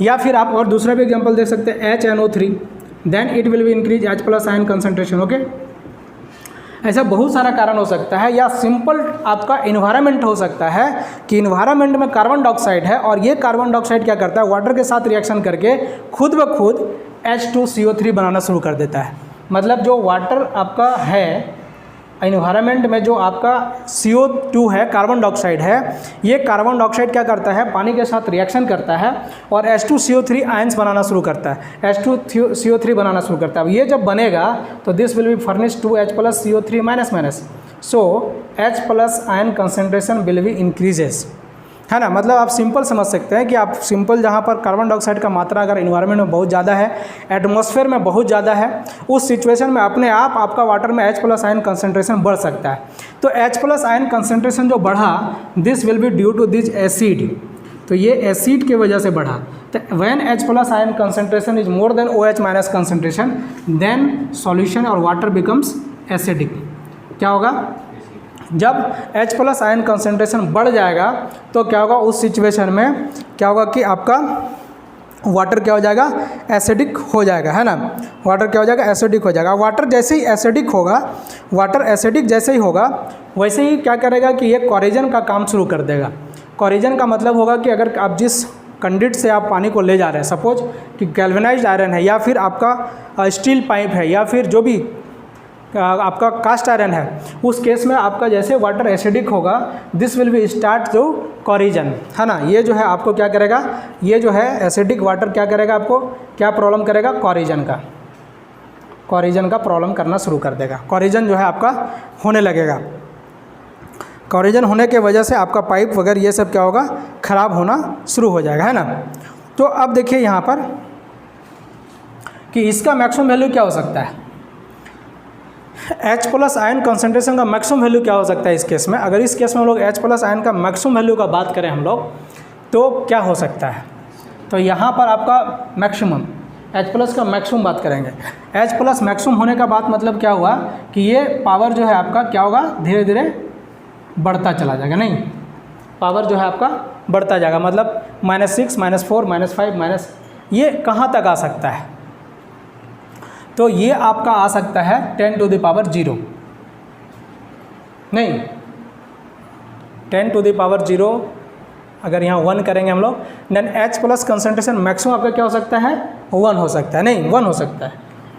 या फिर आप और दूसरा भी एग्जांपल दे सकते हैं HNO3, then it will be increase H plus ion concentration. Okay, ऐसा बहुत सारा कारण हो सकता है। या सिंपल आपका इन्वायरमेंट हो सकता है कि इन्वायरमेंट में कार्बन डाइऑक्साइड है और ये कार्बन डाइऑक्साइड क्या करता है, वाटर के साथ रिएक्शन करके खुद ब खुद H2CO3 बनाना शुरू कर देता है। मतलब जो वाटर आपका है इन्वायरमेंट में, जो आपका CO2 है, कार्बन डाइऑक्साइड है, ये कार्बन डाइऑक्साइड क्या करता है, पानी के साथ रिएक्शन करता है और H2CO3 आयंस बनाना शुरू करता है, H2CO3 बनाना शुरू करता है। ये जब बनेगा तो this will be furnish to H plus CO3 minus minus, so H plus ion concentration will be increases, है ना। मतलब आप सिंपल समझ सकते हैं कि आप सिंपल जहाँ पर कार्बन डाइऑक्साइड का मात्रा अगर इन्वायरमेंट में बहुत ज़्यादा है, एटमॉस्फेयर में बहुत ज़्यादा है, उस सिचुएशन में अपने आप आपका वाटर में H प्लस आयन कंसनट्रेशन बढ़ सकता है। तो H प्लस आयन कंसनट्रेशन जो बढ़ा, this will be due to this acid, तो ये एसिड की वजह से बढ़ा। तो when H plus ion concentration is more than OH minus concentration, then solution और वाटर बिकम्स एसिडिक। क्या होगा, जब H प्लस आयन कंसनट्रेशन बढ़ जाएगा तो क्या होगा, उस सिचुएशन में क्या होगा कि आपका वाटर क्या हो जाएगा, एसिडिक हो जाएगा, है ना। वाटर क्या हो जाएगा, एसिडिक हो जाएगा। वाटर जैसे ही एसिडिक होगा, वाटर एसिडिक जैसे ही होगा वैसे ही क्या करेगा कि ये कोरिजन का काम शुरू कर देगा। कोरिजन का मतलब होगा कि अगर आप जिस कंडक्ट से आप पानी को ले जा रहे हैं, सपोज कि गैल्वेनाइज्ड आयरन है या फिर आपका स्टील पाइप है या फिर जो भी आपका कास्ट आयरन है, उस केस में आपका जैसे वाटर एसिडिक होगा, दिस विल बी स्टार्ट जो कोरिजन, है ना। ये जो है आपको क्या करेगा, ये जो है एसिडिक वाटर क्या करेगा, आपको क्या प्रॉब्लम करेगा, कोरिजन का प्रॉब्लम करना शुरू कर देगा। कोरिजन जो है आपका होने लगेगा। कोरिजन होने के वजह से आपका पाइप वगैरह ये सब क्या होगा, ख़राब होना शुरू हो जाएगा, है ना। तो अब देखिए यहाँ पर कि इसका मैक्सिमम वैल्यू क्या हो सकता है, H प्लस आयन कंसनट्रेशन का मैक्सिमम वैल्यू क्या हो सकता है इस केस में। अगर इस केस में हम लोग H प्लस आयन का मैक्सिमम वैल्यू का बात करें हम लोग, तो क्या हो सकता है, तो यहाँ पर आपका मैक्सिमम H प्लस का मैक्सिमम बात करेंगे। H प्लस मैक्सिमम होने का बात मतलब क्या हुआ कि ये पावर जो है आपका क्या होगा, धीरे धीरे बढ़ता चला जाएगा। नहीं, पावर जो है आपका बढ़ता जाएगा, मतलब -6, -4, -5 ये कहाँ तक आ सकता है, तो ये आपका आ सकता है 10 टू द पावर 0, नहीं 10 टू द पावर 0, अगर यहाँ 1 करेंगे हम लोग, then H plus concentration maximum आपका क्या हो सकता है, 1 हो सकता है, नहीं 1 हो सकता है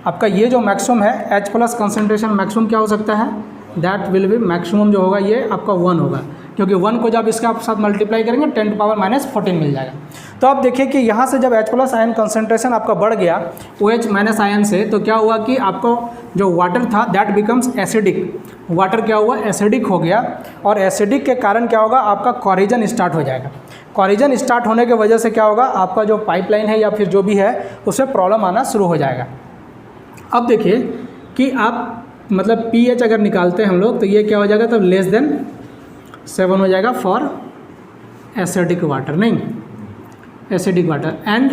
आपका। ये जो मैक्सिमम है H प्लस कंसनट्रेशन मैक्सिमम क्या हो सकता है, दैट विल बी मैक्सिमम जो होगा ये आपका 1 होगा, क्योंकि 1 को जब इसका साथ मल्टीप्लाई करेंगे 10 टू पावर -14 मिल जाएगा। तो आप देखिए कि यहाँ से जब H प्लस आयन कंसनट्रेशन आपका बढ़ गया OH माइनस आयन से, तो क्या हुआ कि आपको जो वाटर था दैट बिकम्स एसिडिक, वाटर क्या हुआ, एसिडिक हो गया, और एसिडिक के कारण क्या होगा, आपका कोरिजन स्टार्ट हो जाएगा। कोरिजन स्टार्ट होने की वजह से क्या होगा, आपका जो पाइपलाइन है या फिर जो भी है उसमें प्रॉब्लम आना शुरू हो जाएगा। अब देखिए कि आप मतलब pH अगर निकालते हैं हम लोग, तो ये क्या हो जाएगा, तब लेस देन 7 हो जाएगा फॉर एसिडिक वाटर, नहीं acidic water. And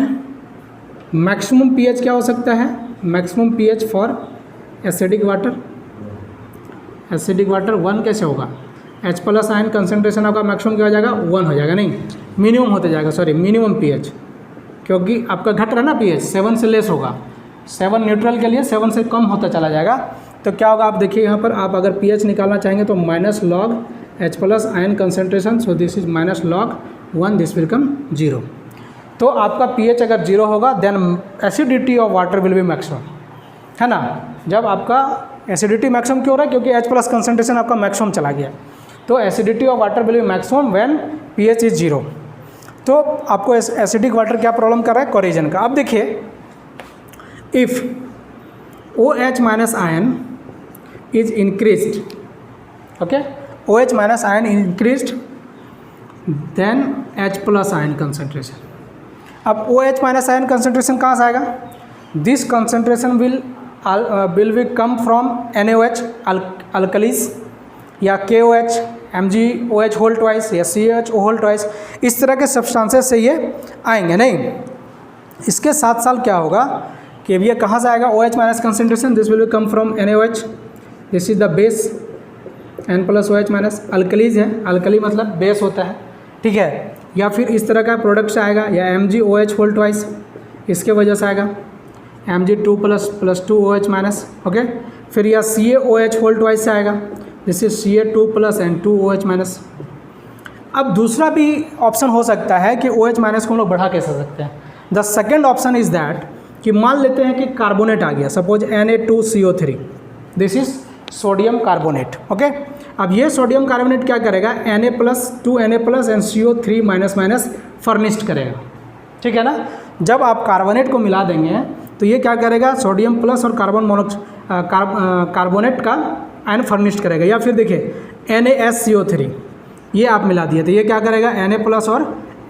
maximum pH क्या हो सकता है, maximum pH for acidic water, acidic water 1 कैसे होगा, H प्लस आयन कंसनट्रेशन आपका मैक्सिमम क्या हो जाएगा 1 हो जाएगा, नहीं मिनिमम होते जाएगा, सॉरी मिनिमम pH, क्योंकि आपका घट रहा है ना pH 7 से लेस होगा, 7 न्यूट्रल के लिए 7 से कम होता चला जाएगा। तो क्या होगा आप देखिए यहाँ पर, आप अगर pH निकालना चाहेंगे तो minus log H plus ion concentration, so this is minus log 1, this will come 0। तो आपका pH अगर 0 होगा then acidity of water will be maximum, है ना। जब आपका एसिडिटी मैक्सिमम क्यों हो रहा है, क्योंकि H प्लस कंसनट्रेशन आपका मैक्सिमम चला गया, तो acidity of water will be maximum when pH is 0। तो आपको एसिडिक वाटर क्या प्रॉब्लम कर रहा है, कोरिजन का। अब देखिए if OH minus ion is increased, okay, OH minus ion increased then H plus ion concentration. अब OH माइनस आयन कंसनट्रेशन कहाँ से आएगा, this concentration will be come from NaOH alkalis या KOH MgOH होल ट्वाइस या CH होल ट्वाइस, इस तरह के सब्सटेंसेस से ये आएंगे नहीं। इसके साथ साथ क्या होगा कि ये कहाँ से आएगा OH minus concentration, this will be come from NaOH, this is the base N plus OH minus, alkalis है, अल्कली मतलब बेस होता है, ठीक है। या फिर इस तरह का प्रोडक्ट से आएगा या MgOH होल ट्वाइस, इसके वजह से आएगा Mg2 plus 2OH minus, okay. फिर या CaOH होल ट्वाइस से आएगा, this is Ca2 plus and 2OH minus. अब दूसरा भी ऑप्शन हो सकता है कि OH माइनस को हम लोग बढ़ा कैसे सकते हैं। The second option is that कि मान लेते हैं कि कार्बोनेट आ गया, suppose Na2CO3, this is sodium carbonate, okay. अब ये सोडियम कार्बोनेट क्या करेगा, Na plus 2Na plus and CO3 minus minus furnished करेगा, ठीक है ना। जब आप कार्बोनेट को मिला देंगे तो ये क्या करेगा, सोडियम प्लस और कार्बोनेट का आयन फर्निश्ड करेगा। या फिर देखिए NaSCO3 ये आप मिला दिए तो ये क्या करेगा, Na प्लस और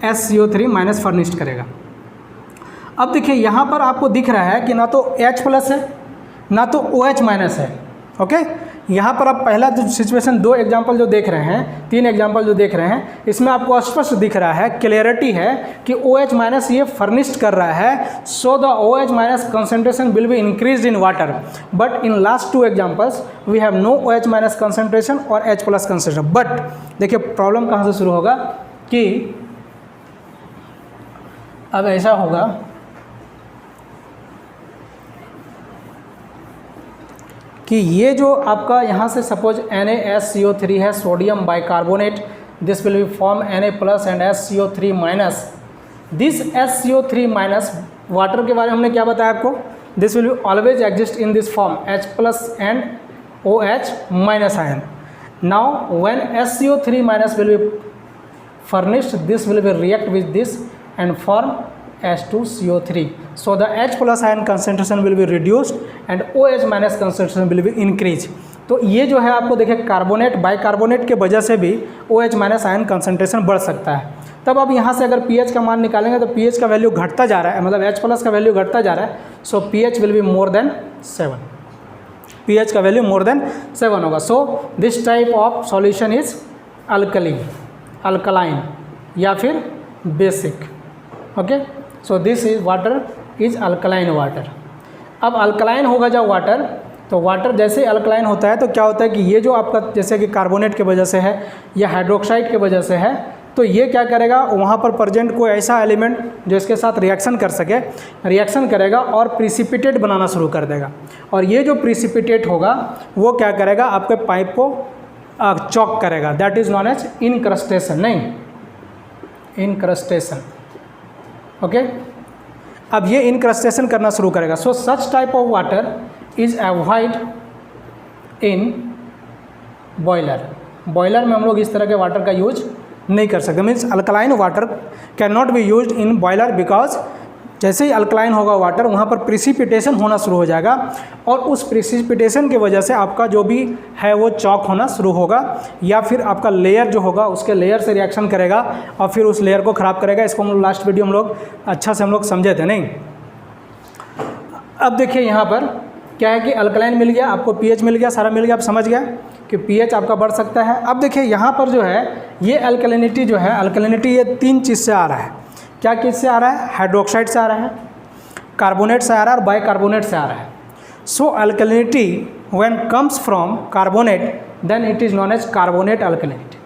SCO3 माइनस फर्निश्ड करेगा। अब देखिए यहाँ पर आपको दिख रहा है कि ना तो H प्लस है ना तो OH माइनस है, ओके। यहाँ पर आप पहला जो सिचुएशन 2 एग्जांपल जो देख रहे हैं, 3 एग्जांपल जो देख रहे हैं, इसमें आपको स्पष्ट दिख रहा है, क्लियरिटी है कि OH माइनस ये फर्निश्ड कर रहा है, so the OH minus concentration will be increase in water. But in last 2 examples we have no OH minus concentration और H प्लस कंसनट्रेशन। बट देखिए प्रॉब्लम कहाँ से शुरू होगा कि अब ऐसा होगा कि ये जो आपका यहाँ से सपोज NaSCO3 है, sodium bicarbonate, this will B form Na plus and SCO3 minus. This SCO3 minus water के बारे में हमने क्या बताया आपको, this will be always exist in this form H plus and OH minus ion. Now when SCO3 minus will be furnished, this will be react with this and form H2CO3. So the H plus ion concentration will be reduced and OH minus concentration will be increased. तो ये जो है आपको देखिए कार्बोनेट बाइकार्बोनेट के वजह से भी OH माइनस आयन कंसनट्रेशन बढ़ सकता है। तब अब यहाँ से अगर pH का मान निकालेंगे तो pH का वैल्यू घटता जा रहा है, मतलब H प्लस का वैल्यू घटता जा रहा है, सो pH will be more than 7, pH का वैल्यू मोर देन 7 होगा। So this type of solution is alkaline या फिर basic, okay. So this is water is alkaline water. अब अल्कलाइन होगा जब वाटर, तो वाटर जैसे अल्कलाइन होता है तो क्या होता है कि ये जो आपका जैसे कि कार्बोनेट के वजह से है या हाइड्रोक्साइड के वजह से है, तो ये क्या करेगा, वहाँ पर प्रेजेंट कोई ऐसा एलिमेंट जो इसके साथ रिएक्शन कर सके, रिएक्शन करेगा और प्रिसिपिटेट बनाना शुरू कर देगा। और ये जो प्रिसिपिटेट होगा वो क्या करेगा, आपके पाइप को चॉक करेगा, that is known as incrustation, नहीं इनक्रस्टेशन, ओके। अब ये इनक्रस्टेशन करना शुरू करेगा। So such type of water is avoid in boiler. Boiler में हम लोग इस तरह के वाटर का यूज नहीं कर सकते, means alkaline water can not be used in boiler, because जैसे ही अल्कलाइन होगा वाटर वहाँ पर प्रिसिपिटेशन होना शुरू हो जाएगा और उस प्रिसिपिटेशन की वजह से आपका जो भी है वो चॉक होना शुरू होगा, या फिर आपका लेयर जो होगा उसके लेयर से रिएक्शन करेगा और फिर उस लेयर को ख़राब करेगा। इसको हम लास्ट वीडियो हम लोग अच्छा से हम लोग समझे थे, नहीं। अब देखिए यहाँ पर क्या है कि अल्कलाइन मिल गया आपको, pH मिल गया, सारा मिल गया, आप समझ गया कि pH आपका बढ़ सकता है। अब देखिए यहाँ पर जो है ये अल्कलिनिटी जो है, अल्कलिनिटी ये 3 चीज़ से आ रहा है। क्या चीज़ से आ रहा है, हाइड्रोक्साइड से आ रहा है, कार्बोनेट से आ रहा है और बाइकार्बोनेट से आ रहा है। So alkalinity when comes from carbonate then it is known as carbonate alkalinity.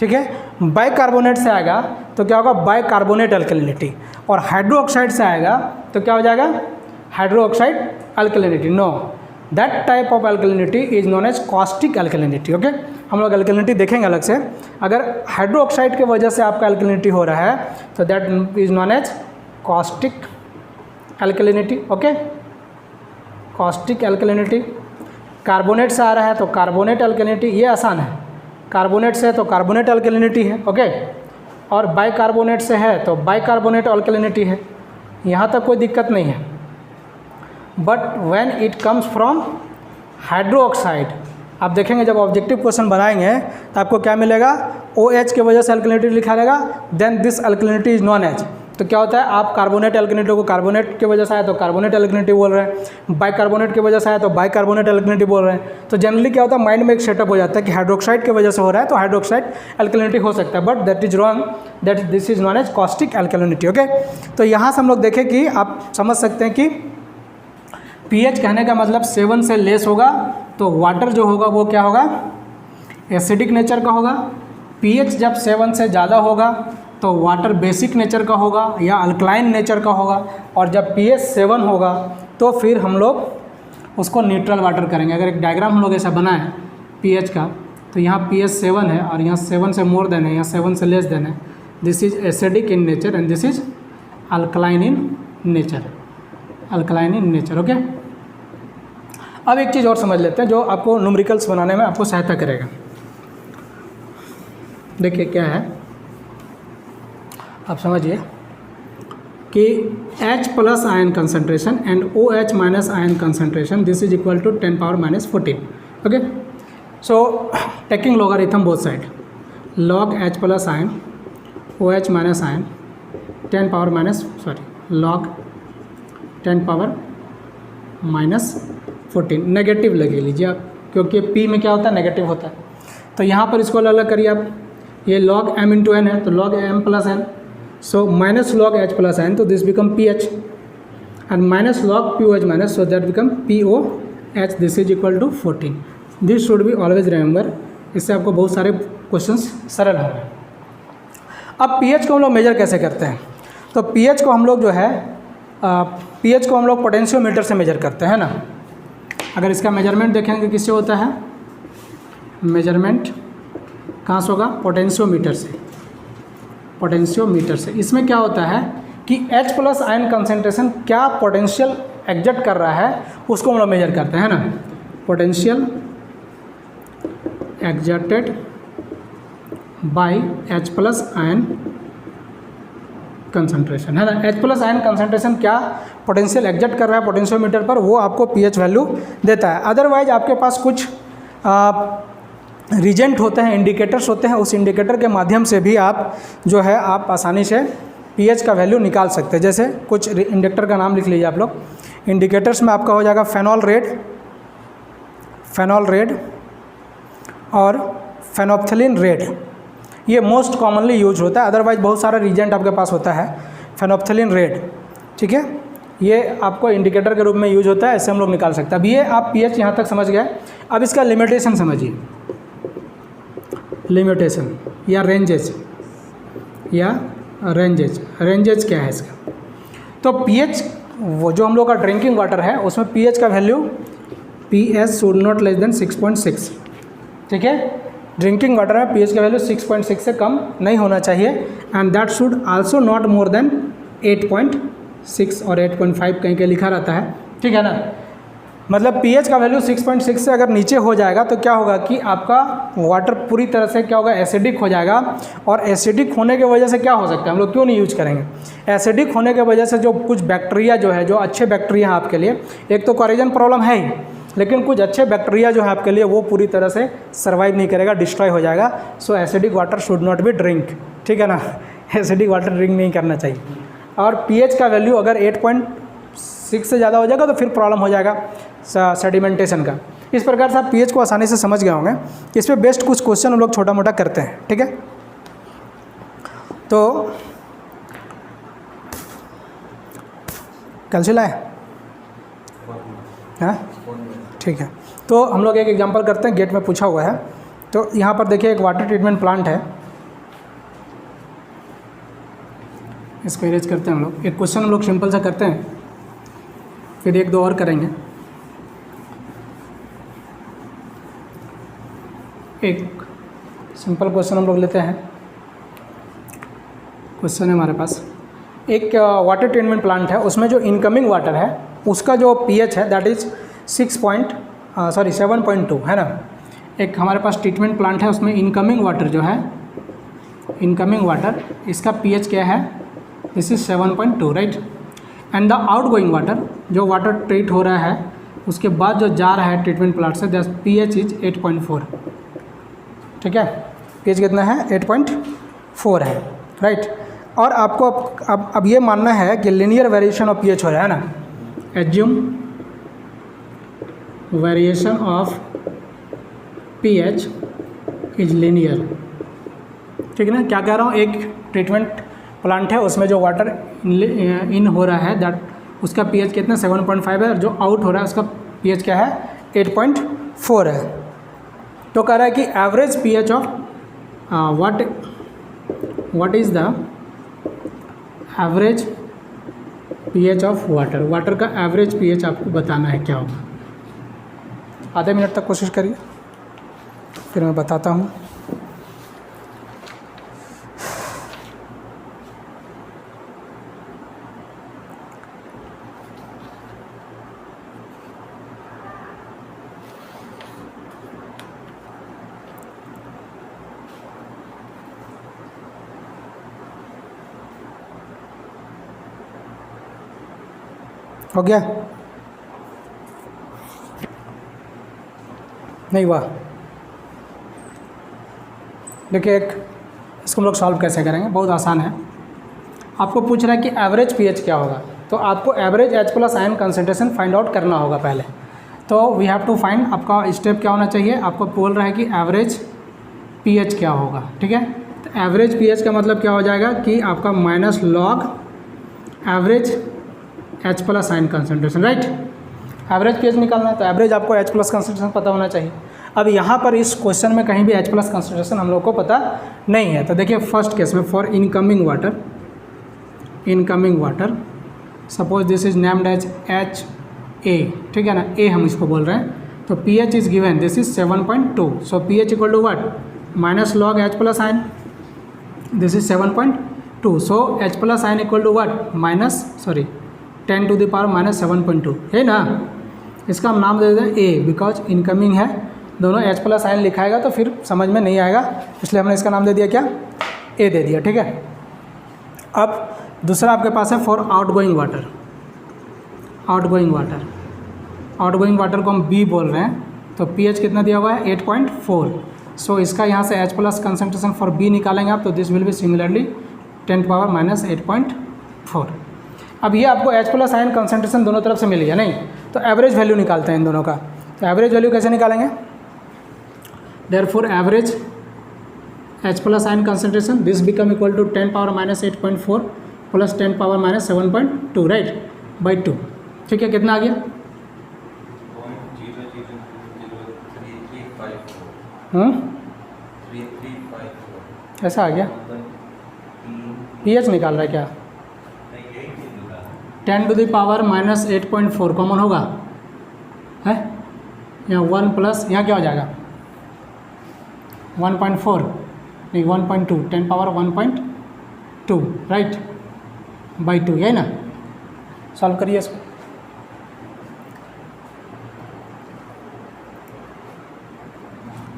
ठीक है, बाइकार्बोनेट से आएगा तो क्या होगा, बाइकार्बोनेट अल्कलिनिटी, और हाइड्रो ऑक्साइड से आएगा तो क्या हो जाएगा, hydro oxide alkalinity. No, that type of alkalinity is known as caustic alkalinity. Okay, हम लोग अल्कलिनिटी देखेंगे अलग से। अगर हाइड्रो ऑक्साइड की वजह से आपका अल्कलिनिटी हो रहा है तो that is known as caustic alkalinity. Okay, caustic alkalinity. Carbonate से आ रहा है तो कार्बोनेट अल्कलिनिटी, ये आसान है, कार्बोनेट से है तो कार्बोनेट अल्कलिनिटी है। ओके, और बाइकार्बोनेट से है तो बाइकार्बोनेट अल्कलिनिटी है, यहाँ तक कोई दिक्कत नहीं है। But when it comes from hydro oxide, आप देखेंगे जब ऑब्जेक्टिव क्वेश्चन बनाएंगे तो आपको क्या मिलेगा, OH की वजह से अल्कलिनिटी लिखा रहेगा, then this alkalinity is known as. तो क्या होता है, आप कार्बोनेट अल्कलिनिटी को कार्बोनेट की वजह से आया तो कार्बोनेट अल्कलिनिटी बोल रहे हैं, बाइकार्बोनेट की वजह से आया तो बाइकार्बोनेट अल्कलिनिटी बोल रहे हैं। तो जनरली क्या होता है, माइंड में एक सेटअप हो जाता है कि हाइड्रोक्साइड की वजह से हो रहा है तो हाइड्रोक्साइड अल्कलिनिटी हो सकता है, but that is wrong, that this is known as caustic alkalinity. Okay, तो यहाँ से हम लोग देखें कि आप समझ सकते हैं कि pH कहने का मतलब 7 से लेस होगा तो वाटर जो होगा वो क्या होगा, एसिडिक नेचर का होगा। pH जब 7 से ज़्यादा होगा तो वाटर बेसिक नेचर का होगा या अल्कलाइन नेचर का होगा, और जब pH 7 होगा तो फिर हम लोग उसको न्यूट्रल वाटर करेंगे। अगर एक डायग्राम हम लोग ऐसा बनाएं pH का, तो यहाँ pH 7 है और यहाँ 7 से मोर देन है, यहाँ 7 से लेस देन है, this is acidic in nature and this is alkaline in nature, alkaline in nature. Okay, अब एक चीज़ और समझ लेते हैं जो आपको न्यूमेरिकल्स बनाने में आपको सहायता करेगा। देखिए क्या है, आप समझिए कि H plus ion concentration and OH minus ion concentration, this is equal to 10 power minus 14। Okay, so taking logarithm both side, log H plus ion OH minus ion 10 power minus log 10 power minus 14, negative लगे लीजिए आप, क्योंकि P में क्या होता है, नेगेटिव होता है। तो यहाँ पर इसको अलग अलग करिए आप, ये log m इंटू एन है तो log m plus n, so minus log H plus n, तो this become PH and minus log POH minus, so that become POH, this is equal to 14। This should be always remember, इससे आपको बहुत सारे क्वेश्चंस सरल होंगे। अब pH को हम लोग मेजर कैसे करते हैं, तो pH को हम लोग जो है pH को हम लोग पोटेंशियोमीटर से मेजर करते हैं ना। अगर इसका मेजरमेंट देखेंगे किससे होता है, मेजरमेंट कहाँ से होगा, पोटेंशियोमीटर से, पोटेंशियोमीटर से। इसमें क्या होता है कि H प्लस आयन कंसंट्रेशन क्या पोटेंशियल एग्जर्ट कर रहा है उसको हम लोग मेजर करते हैं ना, potential exerted by H plus ion concentration, है ना। H प्लस आयन कंसंट्रेशन क्या पोटेंशियल एग्जर्ट कर रहा है पोटेंशियोमीटर पर, वो आपको pH वैल्यू देता है। अदरवाइज आपके पास कुछ रीजेंट होते हैं, इंडिकेटर्स होते हैं, उस इंडिकेटर के माध्यम से भी आप जो है आप आसानी से pH का वैल्यू निकाल सकते हैं। जैसे कुछ इंडिकेटर का नाम लिख लीजिए आप लोग। इंडिकेटर्स में आपका हो जाएगा फेनॉल रेड और फेनोप्थलीन रेड, ये मोस्ट कॉमनली यूज होता है। अदरवाइज बहुत सारा रीजेंट आपके पास होता है, फेनोप्थलीन रेड, ठीक है, ये आपको इंडिकेटर के रूप में यूज होता है, ऐसे हम लोग निकाल सकते हैं। अब ये आप pH यहाँ तक समझ गए। अब इसका लिमिटेशन समझिए, लिमिटेशन या रेंजेज रेंजेज क्या है इसका, तो pH वो जो हम लोग का ड्रिंकिंग वाटर है उसमें pH का value pH should not less than 6.6, ठीक है। ड्रिंकिंग वाटर में pH का वैल्यू 6.6 से कम नहीं होना चाहिए and that should also not more than 8.6 और 8.5 कहीं के लिखा रहता है, ठीक है ना। मतलब pH का वैल्यू 6.6 से अगर नीचे हो जाएगा तो क्या होगा कि आपका वाटर पूरी तरह से क्या होगा, एसिडिक हो जाएगा। और एसिडिक होने की वजह से क्या हो सकता है, हम लोग क्यों नहीं यूज करेंगे, एसिडिक होने की वजह से जो कुछ बैक्टीरिया जो है, जो अच्छे बैक्टीरिया हैं आपके लिए, एक तो कोरिजन प्रॉब्लम है ही, लेकिन कुछ अच्छे बैक्टीरिया जो है आपके लिए वो पूरी तरह से सर्वाइव नहीं करेगा, डिस्ट्रॉय हो जाएगा। So acidic water should not be drink, ठीक है ना, एसिडिक वाटर ड्रिंक नहीं करना चाहिए। और pH का वैल्यू अगर 8.6 से ज़्यादा हो जाएगा तो फिर प्रॉब्लम हो जाएगा सेडिमेंटेशन का। इस प्रकार से आप pH को आसानी से समझ गए होंगे। इस पर बेस्ट कुछ क्वेश्चन हम लोग छोटा मोटा करते हैं, ठीक है। तो कल से लाए, हाँ ठीक है। तो हम लोग एक एग्जांपल करते हैं, गेट में पूछा हुआ है। तो यहाँ पर देखिए एक वाटर ट्रीटमेंट प्लांट है, इसको इरेज करते हैं हम लोग। एक क्वेश्चन हम लोग सिंपल सा करते हैं, फिर एक दो और करेंगे। एक सिंपल क्वेश्चन हम लोग लेते हैं। क्वेश्चन है हमारे पास, एक वाटर ट्रीटमेंट प्लांट है, उसमें जो इनकमिंग वाटर है उसका जो pH है दैट इज़ 7.2 है ना। एक हमारे पास ट्रीटमेंट प्लांट है, उसमें इनकमिंग वाटर जो है, इनकमिंग वाटर इसका pH क्या है, this is 7.2 right. And the outgoing water, जो वाटर ट्रीट हो रहा है उसके बाद जो जा रहा है ट्रीटमेंट प्लांट से, दैट pH इज 8.4। ठीक है, pH कितना है, 8.4 है राइट। और आपको अब ये मानना है कि लीनियर वेरिएशन ऑफ pH हो रहा है ना, assume variation of pH is linear. ठीक है ना, क्या कह रहा हूँ, एक ट्रीटमेंट प्लांट है उसमें जो वाटर इन हो रहा है दैट उसका pH कितना 7.5 है, और जो आउट हो रहा है उसका pH क्या है, 8.4 है। तो कह रहा है कि average pH of what is the average pH of water, water का एवरेज pH आपको बताना है क्या होगा। आधे मिनट तक कोशिश करिए, फिर मैं बताता हूँ। हो गया, नहीं हुआ। देखिए एक इसको हम लोग सॉल्व कैसे करेंगे, बहुत आसान है। आपको पूछ रहा है कि एवरेज pH क्या होगा, तो आपको average H+ ion concentration find out करना होगा पहले। तो वी हैव टू फाइंड, आपका स्टेप क्या होना चाहिए, आपको बोल रहा है कि एवरेज pH क्या होगा। ठीक है, तो एवरेज pH का मतलब क्या हो जाएगा कि आपका minus log average H+ ion concentration right. Average pH निकालना है तो एवरेज आपको H+ कंसंट्रेशन पता होना चाहिए। अब यहाँ पर इस क्वेश्चन में कहीं भी H+ कंसंट्रेशन हम लोग को पता नहीं है। तो देखिए फर्स्ट केस में for incoming water, incoming water suppose this is named as HA, ठीक है ना, A हम इसको बोल रहे हैं। तो pH is given, this is 7.2, so pH equal to what, minus log H+ ion, this is 7.2, so H+ ion equal to what, minus 10 to the power minus 7.2 है ना। इसका हम नाम दे दें A, बिकॉज इनकमिंग है, दोनों H+ आयन लिखाएगा तो फिर समझ में नहीं आएगा, इसलिए हमने इसका नाम दे दिया क्या, A दे दिया। ठीक है, अब दूसरा आपके पास है for outgoing water, outgoing water, outgoing water को हम B बोल रहे हैं। तो pH कितना दिया हुआ है, 8.4, सो इसका यहाँ से H+ कंसंट्रेशन फॉर B निकालेंगे आप, तो this will B similarly 10 power minus 8.4। अब ये आपको H+ आयन कंसंट्रेशन दोनों तरफ से मिल गया नहीं, तो एवरेज वैल्यू निकालते हैं इन दोनों का। तो एवरेज वैल्यू कैसे निकालेंगे, therefore average H+ ion concentration this become equal to 10 power minus 8.4 plus 10 power minus 7.2 right by 2। ठीक है, कितना आ गया, 3354 ऐसा आ गया। pH निकाल रहा है क्या, 10 to the power minus 8.4 common होगा है, यहाँ 1 प्लस यहाँ क्या हो जाएगा 1.4 नहीं 1.2, 10 पावर 1.2 राइट बाई 2, यही ना। सॉल्व करिए इसको,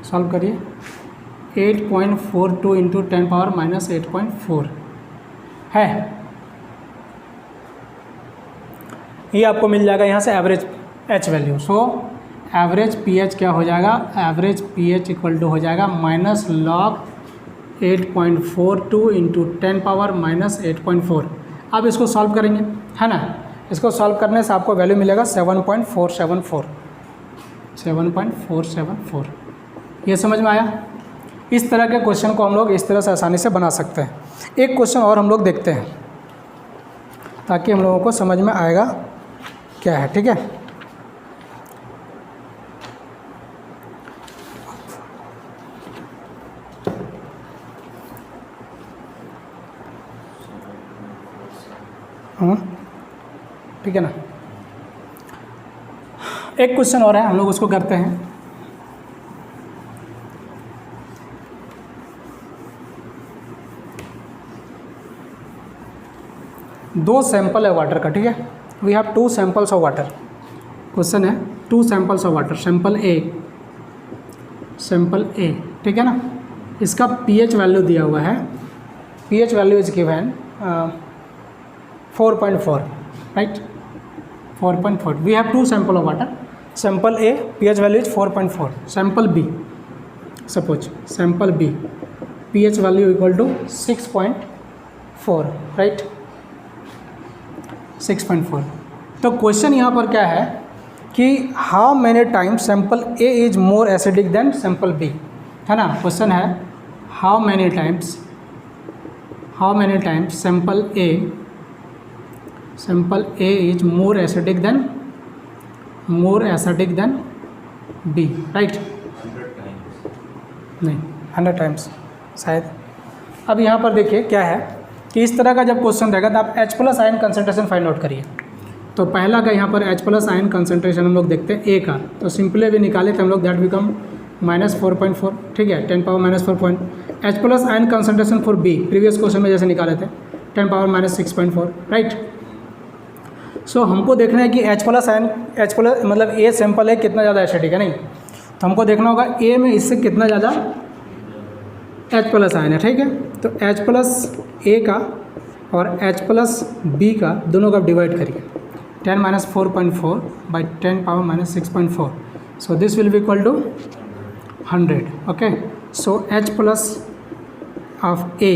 सॉल्व करिए। 8.42 इंटू 10 पावर माइनस 8.4 है, ये आपको मिल जाएगा यहाँ से average H value. So average pH क्या हो जाएगा, एवरेज pH इक्वल टू हो जाएगा minus log 8.42 into 10 power minus 8.4। अब इसको सॉल्व करेंगे है ना, इसको सॉल्व करने से आपको वैल्यू मिलेगा 7.474, 7.474। ये समझ में आया। इस तरह के क्वेश्चन को हम लोग इस तरह से आसानी से बना सकते हैं। एक क्वेश्चन और हम लोग देखते हैं ताकि हम लोगों को समझ में आएगा क्या है। ठीक है, ठीक है ना। एक क्वेश्चन और है, हम लोग उसको करते हैं। दो सैंपल है वाटर का, ठीक है। We have 2 samples of water. Question है 2 samples of water, sample A, ठीक है ना। इसका pH वैल्यू दिया हुआ है, pH value is given 4.4, right, 4.4। We have 2 sample of water, sample A pH value is 4.4, sample B, suppose sample B pH value equal to 6.4, right, 6.4। तो क्वेश्चन यहाँ पर क्या है कि how many times sample A is more acidic than sample B, है ना। क्वेश्चन है how many times sample A is more acidic than B, right. 100 नहीं, 100 टाइम्स शायद। अब यहाँ पर देखिए क्या है कि इस तरह का जब क्वेश्चन रहेगा तो आप H+ ion concentration find out करिए। तो पहला का यहाँ पर H+ आयन कंसंट्रेशन हम लोग देखते हैं A का, तो सिंपली भी निकाले थे हम लोग, दैट बिकम -4.4, ठीक है, 10⁻⁴. H+ ion concentration for B previous question में जैसे निकाले थे 10⁻⁻6.4, राइट। सो हमको देखना है कि H+ आयन मतलब A सैंपल है कितना ज़्यादा एसिडिक है, नहीं, तो हमको देखना होगा A में इससे कितना ज़्यादा H+ आयन है, ठीक है। तो H+A का और H+B का दोनों का डिवाइड करिए, 10⁻⁴.4 by 10⁻⁻6.4, so this will be equal to 100, okay। so H+ of A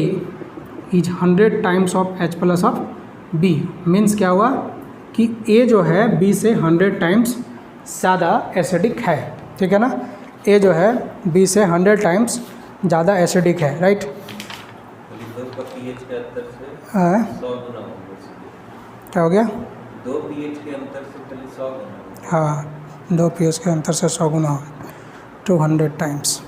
is 100 times of H+ of B, means क्या हुआ कि A जो है B से 100 टाइम्स ज़्यादा एसिडिक है, ठीक है ना। A जो है B से 100 टाइम्स ज़्यादा एसिडिक है, राइट। क्या हो गया? 2 pH के अंतर से खाली 100 गुना। हाँ, 2 pH के अंतर से 100 गुना हो, 200 टाइम्स।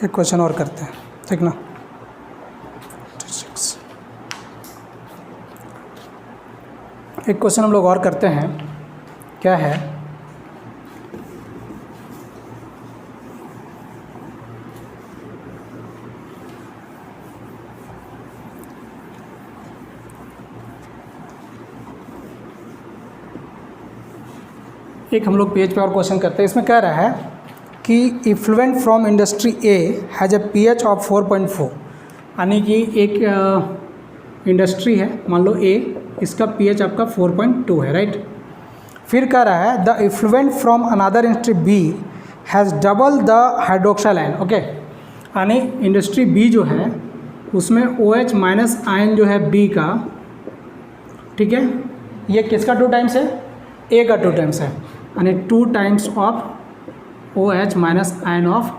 एक क्वेश्चन और करते हैं, ठीक ना। 6 एक क्वेश्चन हम लोग और करते हैं, क्या है एक हम लोग पेज पे और क्वेश्चन करते हैं। इसमें कह रहा है कि effluent from industry A has a pH of 4.4, यानी कि एक इंडस्ट्री है, मान लो ए, इसका pH आपका 4.2 है, राइट। फिर कह रहा है the effluent from another industry B has double the hydroxyl ion, okay, यानी इंडस्ट्री बी जो है उसमें OH- आयन जो है बी का, ठीक है, ये किसका 2 टाइम्स है? ए का 2 टाइम्स है, यानी 2 times of OH- ion of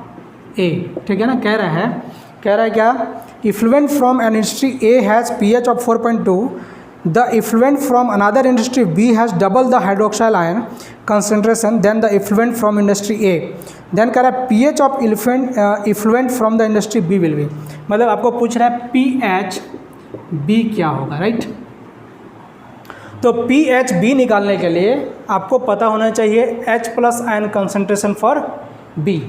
A, ठीक है ना। कह रहा है क्या, effluent from an industry A has pH of 4.2, the effluent from another industry B has double the hydroxyl ion concentration than the effluent from industry A, then कह रहा है pH of effluent from the industry B will be, मतलब आपको पूछ रहा है pH B क्या होगा, राइट। तो pH B निकालने के लिए आपको पता होना चाहिए H+ ion concentration for B,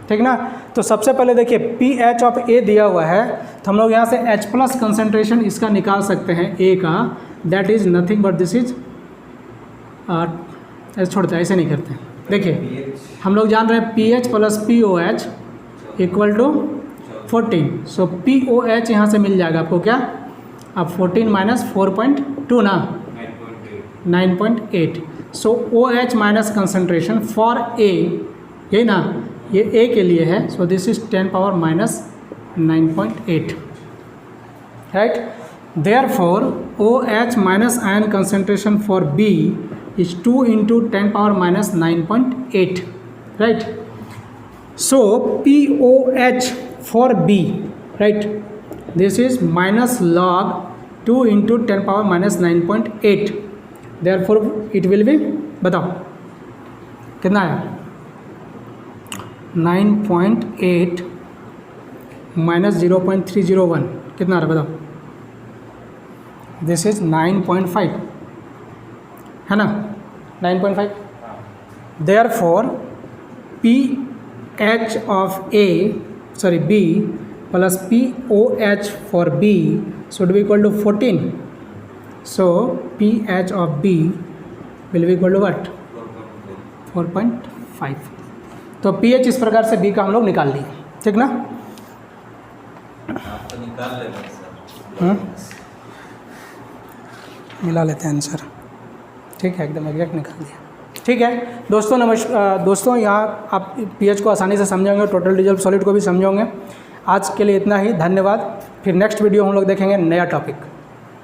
ठीक ना। तो सबसे पहले देखिए pH ऑफ A दिया हुआ है, तो हम लोग यहाँ से H+ कंसंट्रेशन इसका निकाल सकते हैं A का, that is nothing but this is, ऐसे छोड़ते हैं, ऐसे नहीं करते। देखिए हम लोग जान रहे हैं pH + POH equal to 14, so POH यहाँ से मिल जाएगा आपको क्या, अब 14 - 4.2 ना, 9.8, सो OH- कंसंट्रेशन फॉर A, यही ना, ये A के लिए है, सो this is 10⁻⁻9.8, right. Therefore OH- ion concentration for B is 2 × 10⁻⁻9.8, right। So POH for B, right, this is minus log 2 × 10⁻⁻9.8, therefore it will be, बताओ कितना है, 9.8 माइनस 0.301 कितना आ रहा है बताओ? दिस इज 9.5 है ना, 9.5। Therefore P H of B plus P O H for B should be equal to 14। So P H of B will be equal to what? 4.5। तो पी एच इस प्रकार से बी का हम लोग निकाल लिए, ठीक ना? आप तो निकाल लेंगे सर। मिला लेते हैं आंसर, ठीक है, एकदम एग्जैक्ट निकाल दिया। ठीक है दोस्तों, दोस्तों यहाँ आप पीएच को आसानी से समझेंगे, टोटल डिजॉल्व सॉलिड को भी समझोगे। आज के लिए इतना ही, धन्यवाद। फिर नेक्स्ट वीडियो हम लोग देखेंगे नया टॉपिक।